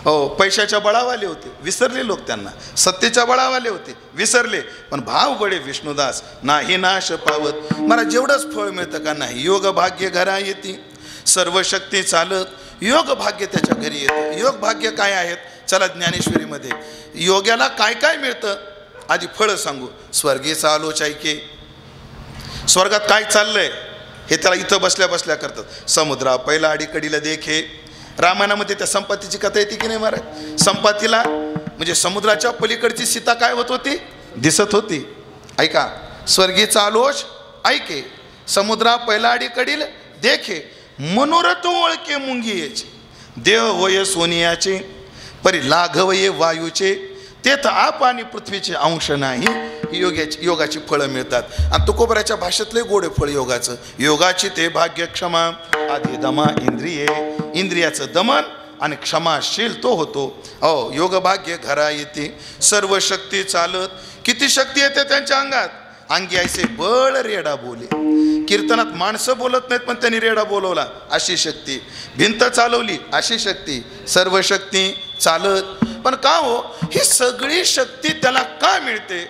हो, पैशाच्या बळावाले होते, विसरले लोक त्यांना. सत्तेच्या बळावाले होते, विसरले. पण भाव बडे विष्णुदास, नाही नाश पावत. मला जेवढंच फळ मिळतं का नाही. योग भाग्य घरा येते, सर्व शक्ती चालत, योग भाग्य त्याच्या घरी येतं. योग भाग्य काय आहेत, चला ज्ञानेश्वरीमध्ये योग्याला काय काय मिळतं आधी फळं सांगू. स्वर्गीचा आलोचायके, स्वर्गात काय चाललंय हे त्याला इथं बसल्या बसल्या करतात. समुद्रा पहिला अडीकडीला देखे. रामायणामध्ये त्या संपत्तीची कथा येते की नाही महाराज? संपत्तीला म्हणजे समुद्राच्या पलीकडची सीता काय होत होती, दिसत होती. ऐका, स्वर्गीचा आलोच ऐके, समुद्रा पहिला अडीकडील देखे, मनोरथ ओळखे मुंगियेचे, देह होय सोनियाचे, परी लाघवये वायूचे, तेथ आप आणि पृथ्वीचे अंश नाही. योगाची फळं मिळतात. आणि तुकोबराच्या भाषेतले गोडे फळ योगाचं. योगाची ते भाग्य क्षमा, आधी दमा इंद्रिये, इंद्रियाचं दमन आणि क्षमाशील तो होतो. हो, योग भाग्य घरा येते, सर्व शक्ती चालत. किती शक्ती येते त्यांच्या अंगात, अंगी ऐसे बळ रेडा बोले. कीर्तनात माणसं बोलत नाहीत पण त्यांनी रेडा बोलवला अशी शक्ती. भिंत चालवली अशी शक्ती. सर्व शक्ती चालत. पण का हो, ही सगळी शक्ती त्याला का मिळते?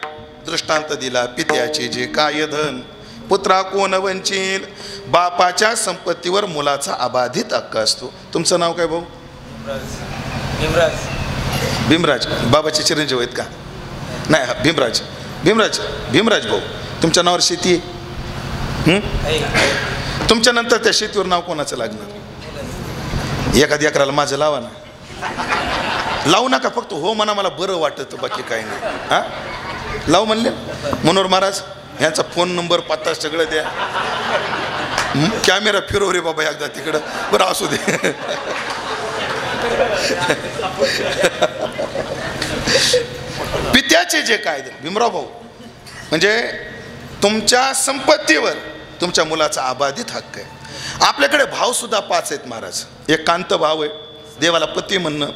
दृष्टांत दिला, पित्याचे जे काय धन, पुत्रा कोण वंचील. बापाच्या संपत्तीवर मुलाचा अबाधित हक्क असतो. तुमचं नाव काय भाऊ? भीमराज. बाबाचे चिरंजीव आहेत का? नाही, भीमराज भाऊ. तुमच्या नावावर शेती आहे? तुमच्या नंतर त्या शेतीवर नाव कोणाचं लागणार? एखाद्या अकराला माझं लावा ना. लावू नका, फक्त हो म्हणा, मला बरं वाटत, बाकी काही नाही. हा, लावू म्हणले. मनोहर महाराज यांचा फोन नंबर पत्ता सगळं द्या. कॅमेरा फिरव रे बाबा एकदा तिकडं. बरं असू दे. पित्याचे जे कायदे, भीमराव भाऊ, म्हणजे तुमच्या संपत्तीवर तुमच्या मुलाचा अबाधित हक्क आहे. आपल्याकडे भाव सुद्धा 5 आहेत महाराज. एक कांत भाव आहे, देवाला पती म्हणणं.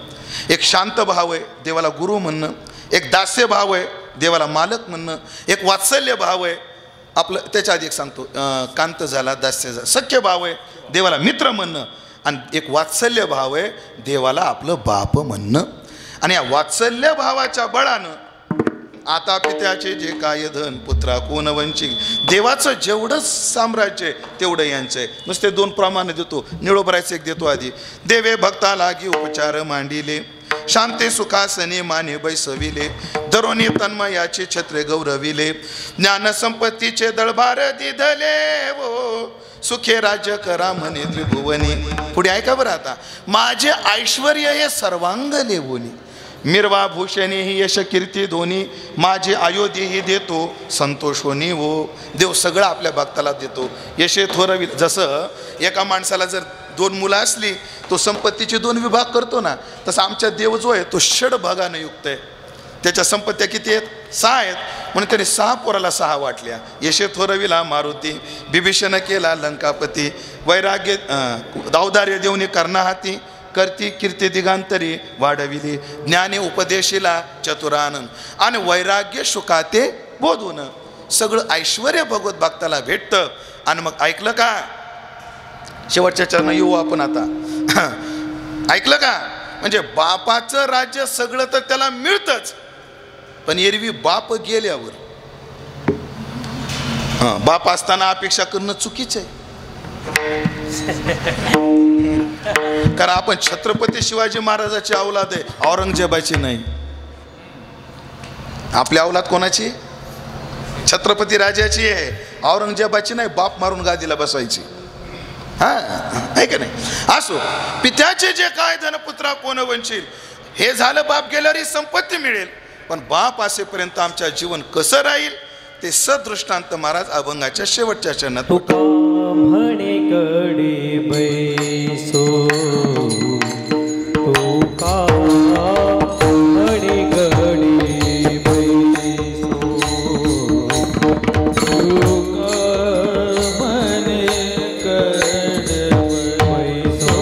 एक शांत भाव आहे देवाला गुरु म्हणणं, एक दास्य भाव आहे देवाला मालक म्हणणं, एक वात्सल्य भाव आहे आपलं, त्याच्या आधी एक सांगतो, कांत झाला दास्य झाला, सख्य भाव आहे देवाला मित्र म्हणणं, आणि एक वात्सल्य भाव आहे देवाला आपलं बाप म्हणणं. आणि या वात्सल्य भावाच्या बळानं आता पित्याचे जे काय धन पुत्रा कोण वंचित, देवाचं जेवढं साम्राज्य आहे तेवढं यांचं आहे. नुसते 2 प्रमाण देतो, निळोबरायचं एक देतो आधी. देवे भक्ता लागी उपचार मांडिले, शांती सुखासने माने बैसविले, दरोनी तन्मयाचे छत्रे गौरविले, ज्ञान संपत्तीचे दळभार दिधले वो, सुखे राज्य करा म्हणे त्रिभुवनी. पुढे ऐका बरं आता. माझे ऐश्वर्य हे सर्वांग लेवोनी, मिरवा भूषणे ही यश कीर्ती दोन्ही, माझे अयोध्येही देतो संतोष होनी वो. देव सगळं आपल्या भक्ताला देतो. यशे थोरवी, जसं एका माणसाला जर 2 मुलं असली तो संपत्तीचे 2 विभाग करतो ना, तसं आमच्या देव जो आहे तो षडभागानं युक्त आहे. त्याच्या संपत्त्या किती आहेत? 6 आहेत. म्हणून त्याने 6 पोराला 6 वाटल्या. यशे थोरविला मारुती, बिभीषण केला लंकापती, वैराग्य दावदार्य देवने कर्णाहाती, करती कीर्ती दिगांतरी वाढविली, ज्ञाने उपदेशिला चतुरानन, आणि वैराग्य शुकाते बोधून. सगळं ऐश्वर्य भगवत भक्ताला भेटतं. आणि मग ऐकलं का, शेवटच्या चरण येऊ आपण आता. ऐकलं का, म्हणजे बापाचं राज्य सगळं तर त्याला मिळतंच, पण एरवी बाप गेल्यावर बाप असताना अपेक्षा करणं चुकीचं आहे. कारण आपण छत्रपती शिवाजी महाराजाची औलाद आहे, औरंगजेबाची नाही. आपली औलाद कोणाची? छत्रपती राजाची आहे, औरंगजेबाची नाही. बाप मारून गादीला बसवायची. आहे का नाही? असो, पित्याचे जे काय धनपुत्रा कोण वंचिल, हे झालं बाप गेल्यावर ही संपत्ती मिळेल, पण बाप असेपर्यंत आमच्या जीवन कसं राहील ते सदृष्टांत महाराज अभंगाच्या शेवटच्या चरणात. म्हणे कडे बैसो तुका, म्हणे कडे बैसो तुका, म्हणे कडे बैसो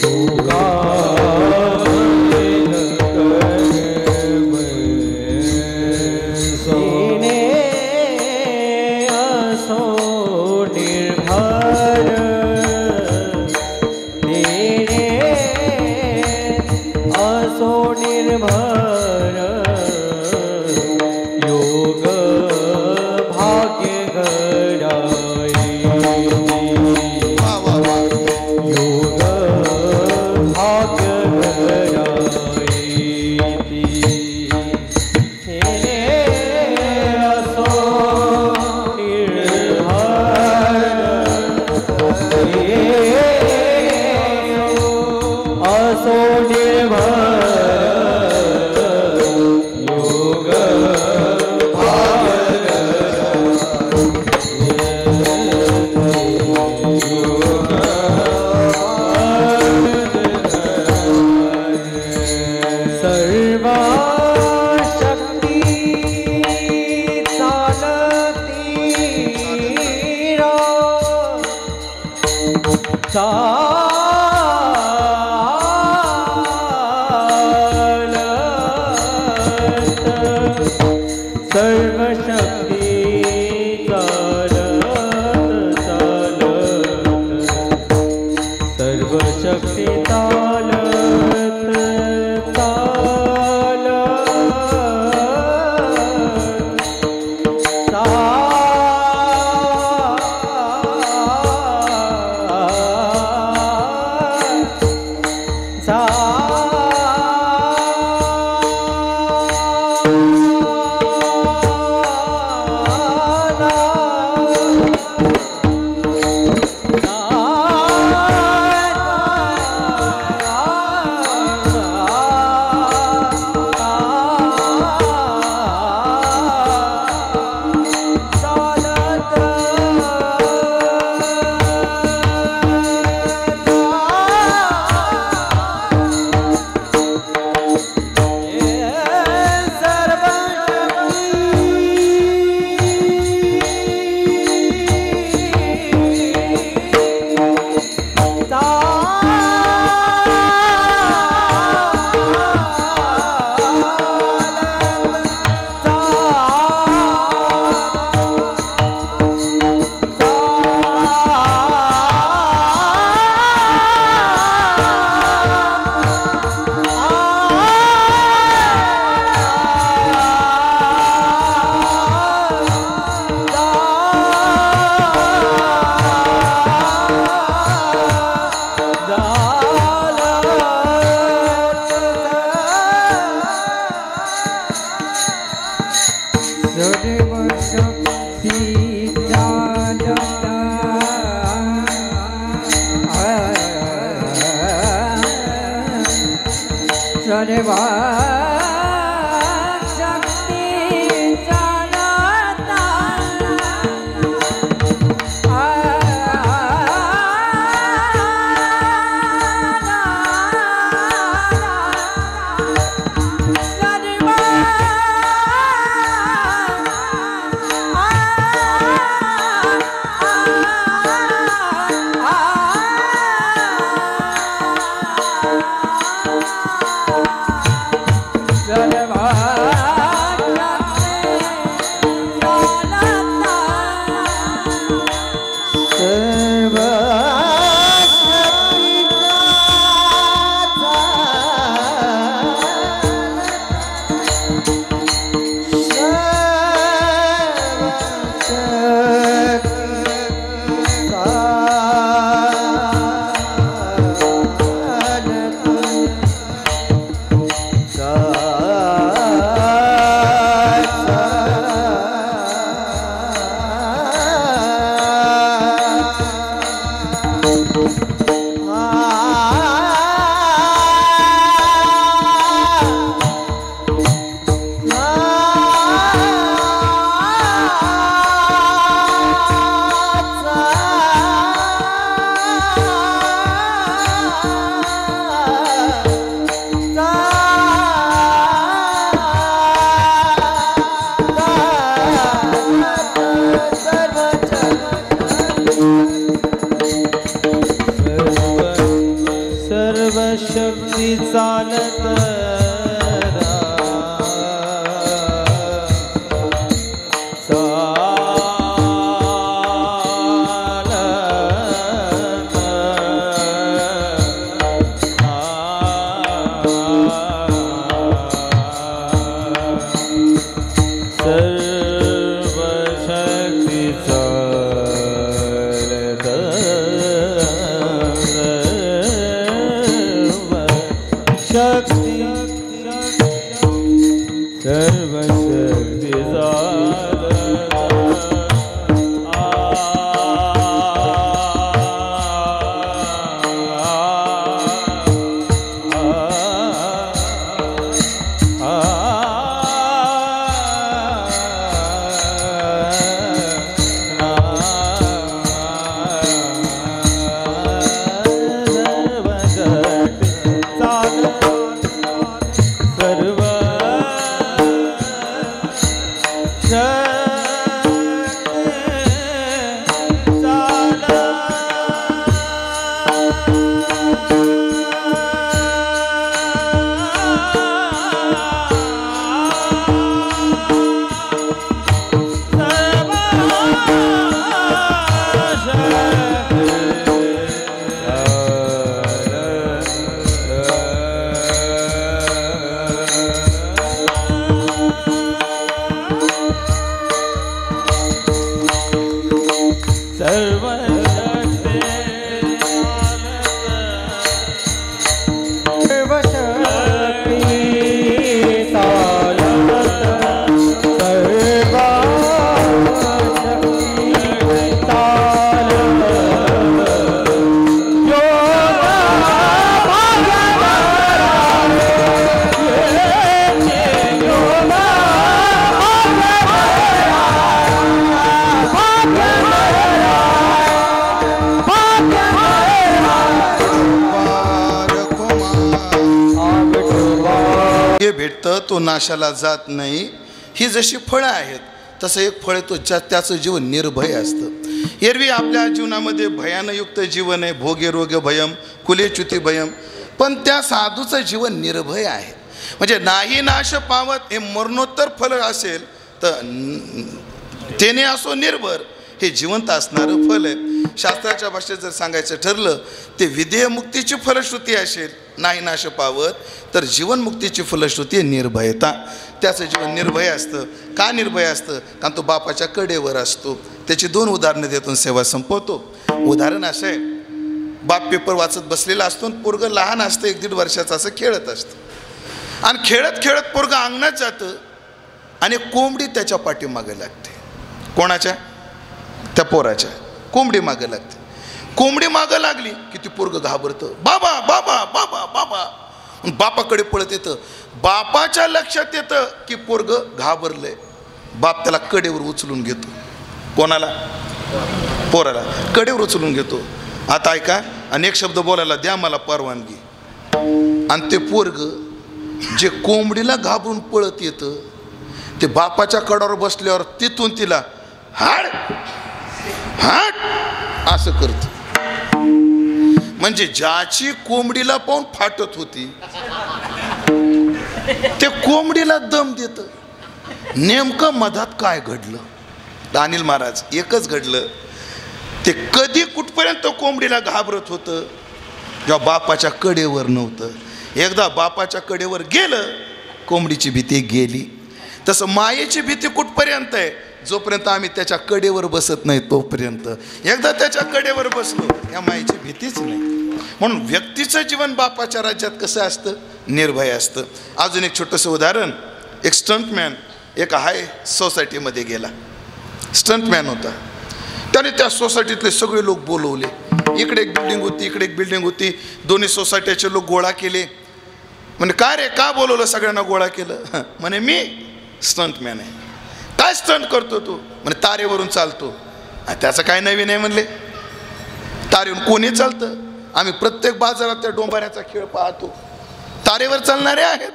तुका, म्हणे कडे बैसो. शक्ती चालत भेटतं तो नाशाला जात नाही. ही जशी फळं आहेत तसं एक फळ तो त्याचं जीवन निर्भय असतं. एरवी आपल्या जीवनामध्ये भयानयुक्त जीवन आहे, भोगे रोग भयम कुलेच्युती भयम, पण त्या साधूचं जीवन निर्भय आहे. म्हणजे नाही नाश पावत हे मरणोत्तर फळ असेल तर तेने असो निर्भर हे जिवंत असणारं फल आहे. शास्त्राच्या भाषेत जर सांगायचं ठरलं ते विधेय मुक्तीची फलश्रुती असेल नाही नाश पावत, तर जीवनमुक्तीची फलश्रुती आहे निर्भयता. त्याचं जीवन निर्भय असतं. का निर्भय असतं? कारण तो बापाच्या कडेवर असतो. त्याची 2 उदाहरणं देतून सेवा संपवतो. उदाहरण असं आहे, बाप पेपर वाचत बसलेला असतो, पोरगं लहान असतं 1-1.5 वर्षाचं, असं खेळत असतं आणि खेळत खेळत पोरगं अंगणात जातं आणि कोंबडी त्याच्या पाठीमागे लागते. कोणाच्या? त्या पोराच्या. कोंबडी मागं लागते. कोंबडी मागं लागली की ती पोरगं घाबरतं, बाबा बाबा बाबा बाबा. बापाकडे पळत येतं, बापाच्या लक्षात येतं की पोरग घाबरलंय. बाप त्याला कडेवर उचलून घेतो. कोणाला? पोराला कडेवर उचलून घेतो. आता ऐका, अनेक शब्द बोलायला द्या मला परवानगी. आणि ते पोरग जे कोंबडीला घाबरून पळत येतं ते बापाच्या कडावर बसल्यावर तिथून तिला हाड हाड असं करत. म्हणजे ज्याची कोंबडीला पाहून फाटत होती ते कोंबडीला दम देत. नेमकं मधात काय घडलं? अनिल महाराज, एकच घडलं. ते कधी कुठपर्यंत कोंबडीला घाबरत होतं? जेव्हा बापाच्या कडेवर नव्हतं. एकदा बापाच्या कडेवर गेलं, कोंबडीची भीती गेली. तसं मायेची भीती कुठपर्यंत आहे? जोपर्यंत आम्ही त्याच्या कडेवर बसत नाही तोपर्यंत. एकदा त्याच्या कडेवर बसलो, या मायेची भीतीच नाही. म्हणून व्यक्तीचं जीवन बापाच्या राज्यात कसं असतं? निर्भय असतं. अजून एक छोटंसं उदाहरण. एक स्टंटमॅन एक हाय सोसायटीमध्ये गेला. स्टंटमॅन होता. त्याने त्या सोसायटीतले सगळे लोक बोलवले. इकडे एक बिल्डिंग होती, इकडे एक बिल्डिंग होती. दोन्ही सोसायटीचे लोक गोळा केले. म्हणे काय रे, का बोलवलं सगळ्यांना गोळा केलं? म्हणे मी स्टंटमॅन आहे. काय स्टंट करतो तू? म्हणे तारेवरून चालतो. त्याचं काय नवीन आहे म्हणले? तारेवरून कोणी चालतं? आम्ही प्रत्येक बाजारात त्या डोंबाऱ्याचा खेळ पाहतो. तारेवर चालणारे आहेत,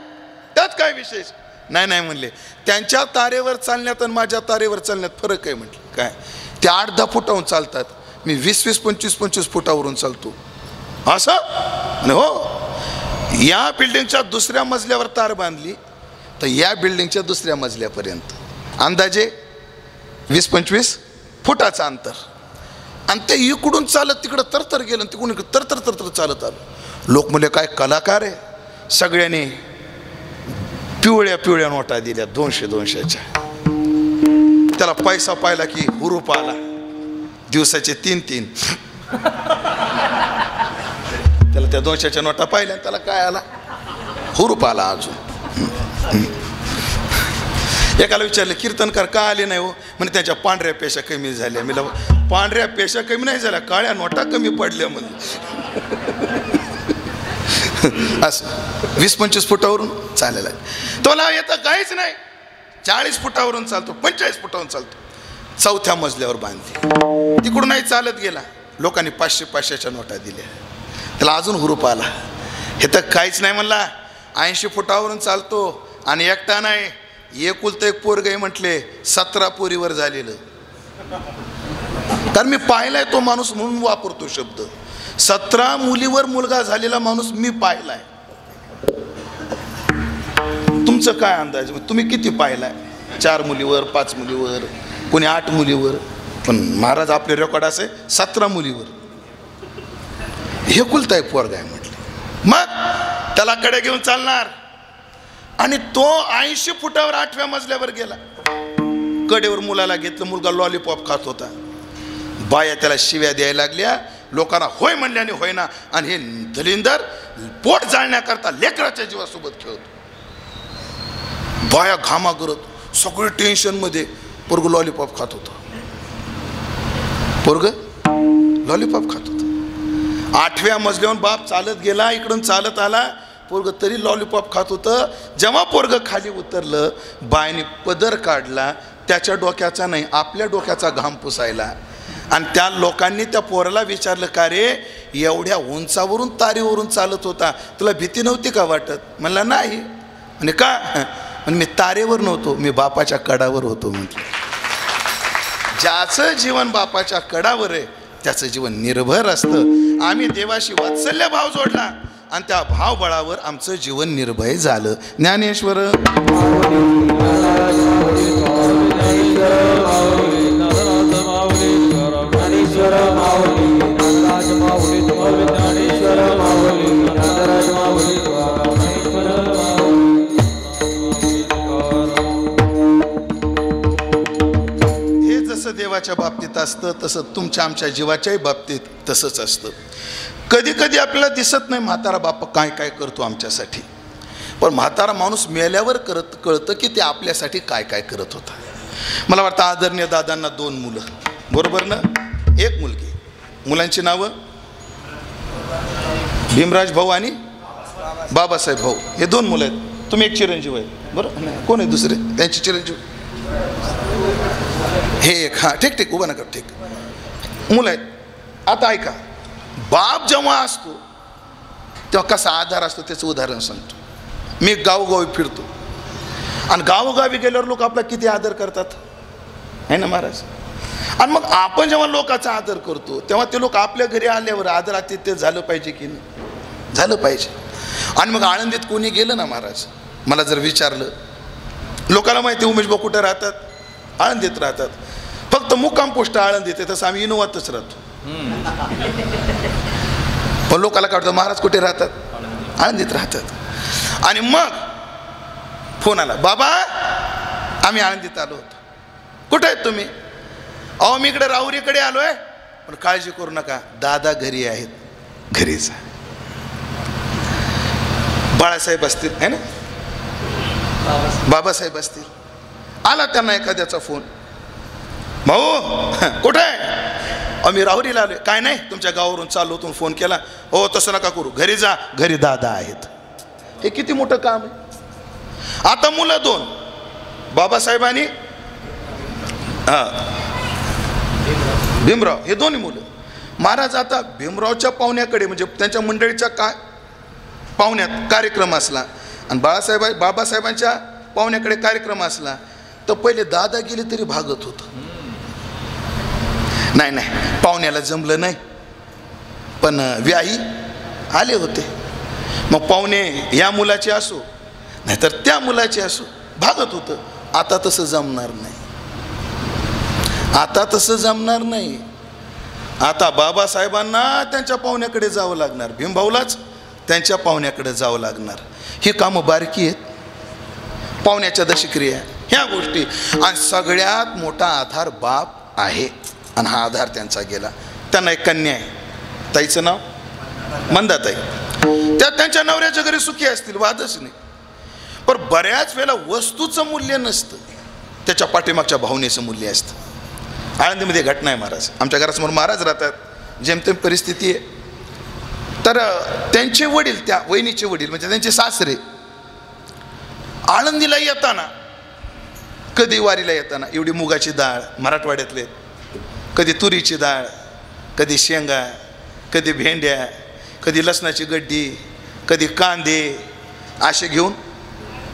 त्यात काय विशेष? नाही म्हणले, त्यांच्या तारेवर चालण्यात आणि माझ्या तारेवर चालण्यात फरक आहे म्हटलं. काय? ते 8-10 फुटावरून चालतात, मी 20-20, 25-25 फुटावरून चालतो. असं? हो. या बिल्डिंगच्या दुसऱ्या मजल्यावर तार बांधली तर या बिल्डिंगच्या दुसऱ्या मजल्यापर्यंत अंदाजे 20-25 फुटाचं अंतर. आणि ते इकडून चालत तिकडं तरतर गेलं, तिकडून तरतर चालत आलं. लोक म्हणले काय कलाकार आहे. सगळ्यांनी पिवळ्या नोटा दिल्या 200-200च्या. त्याला पैसा पाहिला की हुरूप आला. दिवसाचे 3-3. त्याला त्या 200च्या नोटा पाहिल्या, त्याला काय आला? हुरूप आला. अजून एकाला विचारलं कीर्तनकार का आले नाही हो? म्हणजे त्याच्या पांढऱ्या पेशा कमी झाल्या. मी पांढऱ्या पेशा कमी नाही झाल्या, काळ्या नोटा कमी पडल्या म्हणजे. असं 20-25 फुटावरून चालायला तोला येतं काहीच नाही. 40 फुटावरून चालतो, 45 फुटावरून चालतो. 4थ्या मजल्यावर बांधली. तिकडून नाही चालत गेला. लोकांनी 500-500च्या नोटा दिल्या. त्याला अजून हुरूप आला. हे तर काहीच नाही म्हणला. 80 फुटावरून चालतो आणि एकटा नाही, एकुलतं एक पोरग आहे म्हटले, 17 पोरीवर झालेलं. कारण मी पाहिलाय तो माणूस म्हणून वापरतो शब्द. 17 मुलीवर मुलगा झालेला माणूस मी पाहिलाय. तुमचं काय अंदाज? तुम्ही किती पाहिलाय? 4 मुलीवर, 5 मुलीवर, कोणी 8 मुलीवर. पण महाराज आपले रेकॉर्ड असे 17 मुलीवर. हे कुलताय पोरगा आहे म्हटले. मग त्याला कडे घेऊन चालणार. आणि तो 80 फुटावर 8व्या मजल्यावर गेला. कडेवर मुलाला घेतलं. मुलगा लॉलीपॉप खात होता. बाया त्याला शिव्या द्यायला लागल्या. लोकांना होय म्हणल्याने होईना. आणि हे दलिंदर पोट जाळण्याकरता लेकराच्या जीवासोबत खेळतो. बाया घामा करत सगळे टेन्शन मध्ये. पोरग लॉलीपॉप खात होतं. पोरग लॉलीपॉप खात होतं. 8व्या मजल्यावर बाप चालत गेला, इकडून चालत आला. पोरग तरी लॉलीपॉप खात होतं. जेव्हा पोरग खाली उतरलं, बायने पदर काढला. त्याच्या डोक्याचा नाही, आपल्या डोक्याचा घाम पुसायला. आणि त्या लोकांनी त्या पोराला विचारलं, का रे एवढ्या उंचावरून तारेवरून चालत होता, तुला भीती नव्हती का वाटत? म्हणला नाही. म्हणजे का? म्हणजे मी तारेवर नव्हतो, मी बापाच्या कडावर होतो म्हटलं. ज्याचं जीवन बापाच्या कडावर आहे त्याचं जीवन निर्भर असतं. आम्ही देवाशी वात्सल्य भाव जोडला आणि त्या भावबळावर आमचं जीवन निर्भय झालं. ज्ञानेश्वर हे जसं देवाच्या बाबतीत असतं तसं तुमच्या आमच्या जीवाच्याही बाबतीत तसंच असतं. कधी कधी आपल्याला दिसत नाही म्हातारा बाप काय काय करतो आमच्यासाठी. पण म्हातारा माणूस मेल्यावर कळतं की ते आपल्यासाठी काय काय करत होता. मला वाटतं आदरणीय दादांना 2 मुलं, बरोबर ना? 1 मुलगी. मुलांची नावं भीमराज भाऊ आणि बाबासाहेब भाऊ. हे 2 मुलं आहेत. तुम्ही एक चिरंजीव आहे बरं, कोण आहे दुसरे त्यांचे चिरंजीव? हे एक, हां ठीक ठीक, उभा नका, ठीक, मुलं आहेत. आता ऐका, बाप जेव्हा असतो तेव्हा कसा आधार असतो त्याचं उदाहरण सांगतो. मी गावोगावी फिरतो आणि गावोगावी गेल्यावर लोक आपला किती आदर करतात आहे ना महाराज. आणि मग आपण जेव्हा लोकांचा आदर करतो तेव्हा ते लोक आपल्या घरी आल्यावर आदर आतिथ्य झालं पाहिजे की नाही? झालं पाहिजे. आणि मग आळंदीत कोणी गेलं ना महाराज, मला जर विचारलं, लोकांना माहिती उमेश भाऊ कुठं राहतात, आळंदीत राहतात, फक्त मुक्काम पोस्ट आळंदीत आहे, तसं आम्ही इनोवातच राहतो. पण लोकांना काय वाटतं महाराज कुठे राहतात, आळंदीत राहतात. आणि मग फोन आला, बाबा आम्ही आळंदीत आलो होतो. कुठे आहेत तुम्ही? अहो मी इकडे राहुरीकडे आलोय, पण काळजी करू नका, दादा घरी आहेत, घरी जा. बाळासाहेब असतील आहे ना, बाबासाहेब असतील. आला त्यांना एखाद्याचा फोन, भाऊ कुठे आहे? आम्ही राहुरीला आलोय. काय नाही, तुमच्या गावावरून चाललो, तुम्ही फोन केला. हो तसं नका करू, घरी जा, घरी दादा आहेत. हे किती मोठं काम आहे. आता मुलं दोन, बाबासाहेबांनी भीमराव, हे दोन्ही मुलं. महाराज आता भीमरावच्या पाहुण्याकडे म्हणजे त्यांच्या मंडळीच्या काय पाहुण्यात कार्यक्रम असला आणि बाबासाहेबांच्या पाहुण्याकडे कार्यक्रम असला तर पहिले दादा गेले तरी भागत होतं. नाही नाही पाहुण्याला जमलं नाही, पण व्याही आले होते. मग पाहुणे या मुलाचे असो नाहीतर त्या मुलाचे असो, भागत होतं. आता तसं जमणार नाही, आता तसं जमणार नाही. आता बाबासाहेबांना त्यांच्या पाहुण्याकडे जावं लागणार, भीमभाऊलाच त्यांच्या पाहुण्याकडे जावं लागणार. ही कामं बारकी आहेत, पाहुण्याच्या दशक्रिया ह्या गोष्टी. आणि सगळ्यात मोठा आधार बाप आहे आणि हा आधार त्यांचा गेला. त्यांना एक कन्या आहे, ताईचं नाव मंदाताई. त्या त्यांच्या नवऱ्याच्या घरी सुखी असतील, वादच नाही. पण बऱ्याच वेळेला वस्तूचं मूल्य नसतं, त्याच्या पाठीमागच्या भावनेचं मूल्य असतं. आळंदीमध्ये घटना आहे महाराज, आमच्या घरासमोर महाराज राहतात, जेमतेम परिस्थिती आहे. तर त्यांचे वडील, त्या वहिनीचे वडील म्हणजे त्यांचे सासरे, आळंदीला येताना, कधी वारीला येताना एवढी मुगाची डाळ मराठवाड्यातले, कधी तुरीची डाळ, कधी शेंगा, कधी भेंड्या, कधी लसणाची गड्डी, कधी कांदे असे घेऊन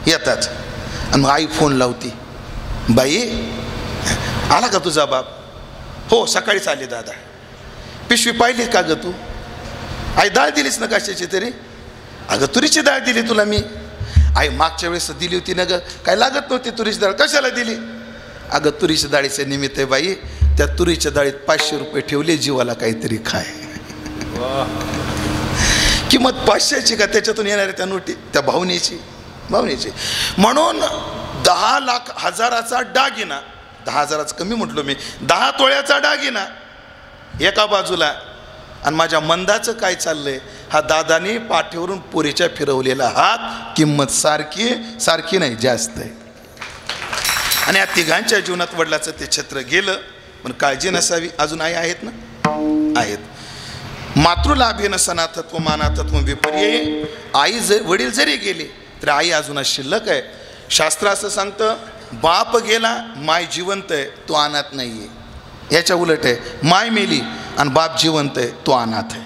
येतात. आणि मग आई फोन लावती, बाई आला का तुझा बाप? हो सकाळीच आले दादा. पिशवी पाहिली का ग तू? आई डाळ दिलीस ना कशाची तरी? अगं तुरीची डाळ दिली तुला मी. आई मागच्या वेळेस दिली होती ना ग, काय लागत नव्हती तुरीची डाळ, कशाला दिली? अगं तुरीच्या डाळीचं निमित्त आहे बाई, त्या तुरीच्या डाळीत 500 रुपये ठेवले, जीवाला काहीतरी खाय. किंमत 500ची का त्याच्यातून येणाऱ्या त्या नोटी, त्या भावनेची. म्हणून 10 लाख हजाराचा दागिना, 10,000च कमी म्हटलो मी, 10 तोळ्याचा दागिना एका बाजूला, आणि माझ्या मंदाचं काय चाललंय, हा दादानी पाठीवरून पोरीच्या फिरवलेला हात, किंमत सारखी नाही, जास्त आहे. आणि या तिघांच्या जीवनात वडिलाचं ते छत्र गेलं, पण काळजी नसावी. अजून आई आहेत ना, आहेत. मातृलाभेन सनातत्व मानातत्व विपर्य. आई वडील जरी गेले तर आई अजून शिल्लक आहे. शास्त्र असं सांगतं, बाप गेला माय जिवंत आहे, तो अनाथ नाही आहे. याच्या उलट आहे, माय मेली आणि बाप जिवंत आहे, तो अनाथ आहे.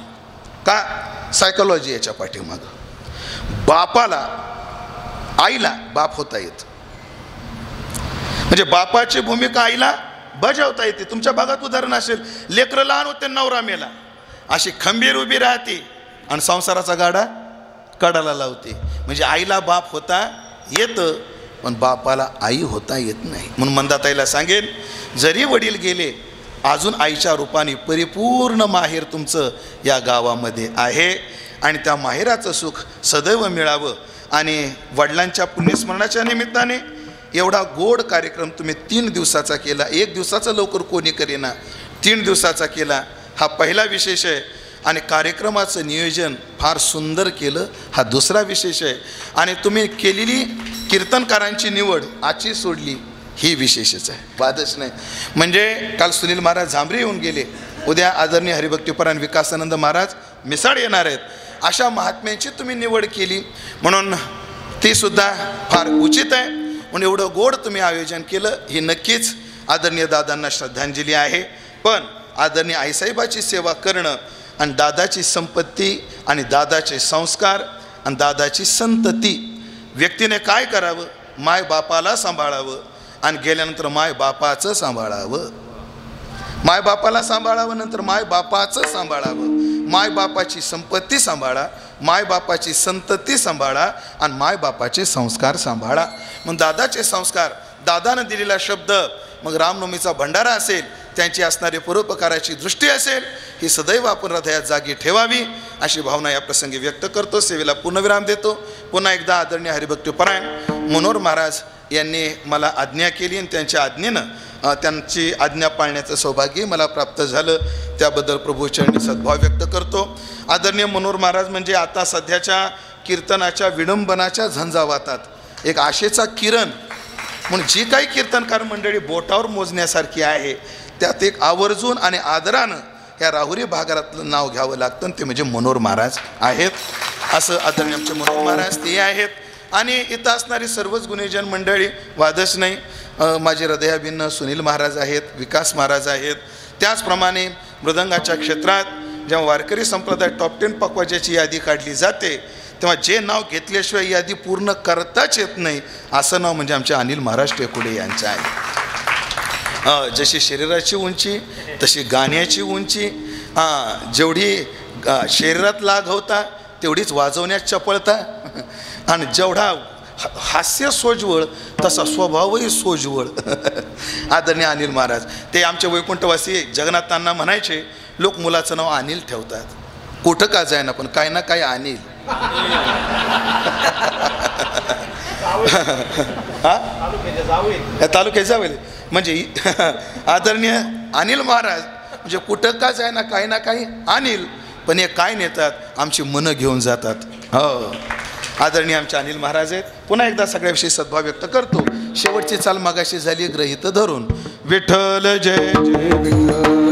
का? सायकोलॉजी याच्या पाठीमागं. बापाला, आईला बाप होता येत, म्हणजे बापाची भूमिका आईला बजावता येते. तुमच्या भागात उदाहरण असेल, लेकरं लहान होते, नवरा मेला, अशी खंबीर उभी राहते आणि संसाराचा गाडा कडाला लावते. म्हणजे आईला बाप होता येतं, पण बापाला आई होता येत नाही. म्हणून मंदाताईला सांगेन, जरी वडील गेले, अजून आईच्या रूपाने परिपूर्ण माहेर तुमचं या गावामध्ये आहे. आणि त्या माहेराचं सुख सदैव मिळावं. आणि वडिलांच्या पुण्यस्मरणाच्या निमित्ताने एवढा गोड कार्यक्रम तुम्ही 3 दिवसाचा केला. 1 दिवसाचा लवकर कोणी करेना, 3 दिवसाचा केला. हा पहिला विशेष आहे. आणि कार्यक्रमाचं नियोजन फार सुंदर केलं, हा दुसरा विशेष आहे. आणि तुम्ही केलेली कीर्तनकारांची निवड आजची सोडली, ही विशेषच आहे, वादच नाही. म्हणजे काल सुनील महाराज झांबरे येऊन गेले, उद्या आदरणीय हरिभक्तीपरायण विकासानंद महाराज मिसाळ येणार आहेत. अशा महात्म्यांची तुम्ही निवड केली. म्हणून ती सुद्धा फार उचित आहे. म्हणून एवढं गोड तुम्ही आयोजन केलं, ही नक्कीच आदरणीय दादांना श्रद्धांजली आहे. पण आदरणीय आईसाहेबाची सेवा करणं आणि दादाची संपत्ती आणि दादाचे संस्कार आणि दादाची संतती, व्यक्तीने काय करावं? माय बापाला सांभाळावं आणि गेल्यानंतर माय बापाचं सांभाळावं. माय बापाला सांभाळावं, नंतर माय बापाचं सांभाळावं. माय बापाची संपत्ती सांभाळा, माय बापाची संतती सांभाळा आणि माय बापाचे संस्कार सांभाळा. मग दादाचे संस्कार, दादानं दिलेला शब्द, मग रामनवमीचा भंडारा असेल, त्यांची असणारी परोपकाराची दृष्टी असेल, ही सदैव आपण हृदयात जागी ठेवावी अशी भावना या प्रसंगी व्यक्त करतो. सेवेला पूर्णविराम देतो. पुन्हा एकदा आदरणीय हरिभक्तीपरायण मनोहर महाराज यांनी मला आज्ञा केली आणि त्यांच्या आज्ञेनं त्यांची आज्ञा पाळण्याचं सौभाग्य मला प्राप्त झालं. त्याबद्दल प्रभूचरणी सद्भाव व्यक्त करतो. आदरणीय मनोहर महाराज म्हणजे आता सध्याच्या कीर्तनाच्या विडंबनाच्या झंझावातात एक आशेचा किरण म्हणून जी काही कीर्तनकार मंडळी बोटावर मोजण्यासारखी आहे, त्यात एक आवर्जून आणि आदरानं या राहुरी भागारातलं नाव घ्यावं लागतं, ते म्हणजे मनोहर महाराज आहेत. असं आदरणीय आमचे मनोहर महाराज ते आहेत. आणि इथं असणारी सर्वच गुणीजन मंडळी, वादच नाही, माझे हृदयाभिन्न सुनील महाराज आहेत, विकास महाराज आहेत. त्याचप्रमाणे मृदंगाच्या क्षेत्रात जेव्हा वारकरी संप्रदाय टॉप 10 पकवाजाची यादी काढली जाते, तेव्हा जे नाव घेतल्याशिवाय यादी पूर्ण करताच येत नाही, असं नाव म्हणजे आमचे अनिल महाराज टेकुडे यांचं आहे. जशी शरीराची उंची तशी गाण्याची उंची, जेवढी शरीरात लाग होता तेवढीच वाजवण्यात चपळता, आणि जेवढा हास्य सोज्वळ तसा स्वभावही सोज्वळ. आदरणीय अनिल महाराज ते आमचे वैकुंठवासी जगन्नाथांना म्हणायचे, लोक मुलाचं नाव अनिल ठेवतात, कुठं का जायना पण काय ना काय अनिल. तालुक्यात जावेल म्हणजे आदरणीय अनिल महाराज म्हणजे कुठं का जायना काही ना काही अनिल, पण हे काय नेतात, आमची मनं घेऊन जातात. हो, आदरणीय आमचे अनिल महाराज आहेत. पुन्हा एकदा सगळ्याविषयी सद्भाव व्यक्त करतो. शेवटची चाल मागाशी झाली ग्रहित धरून, विठ्ठल जय जय विठ्ठल.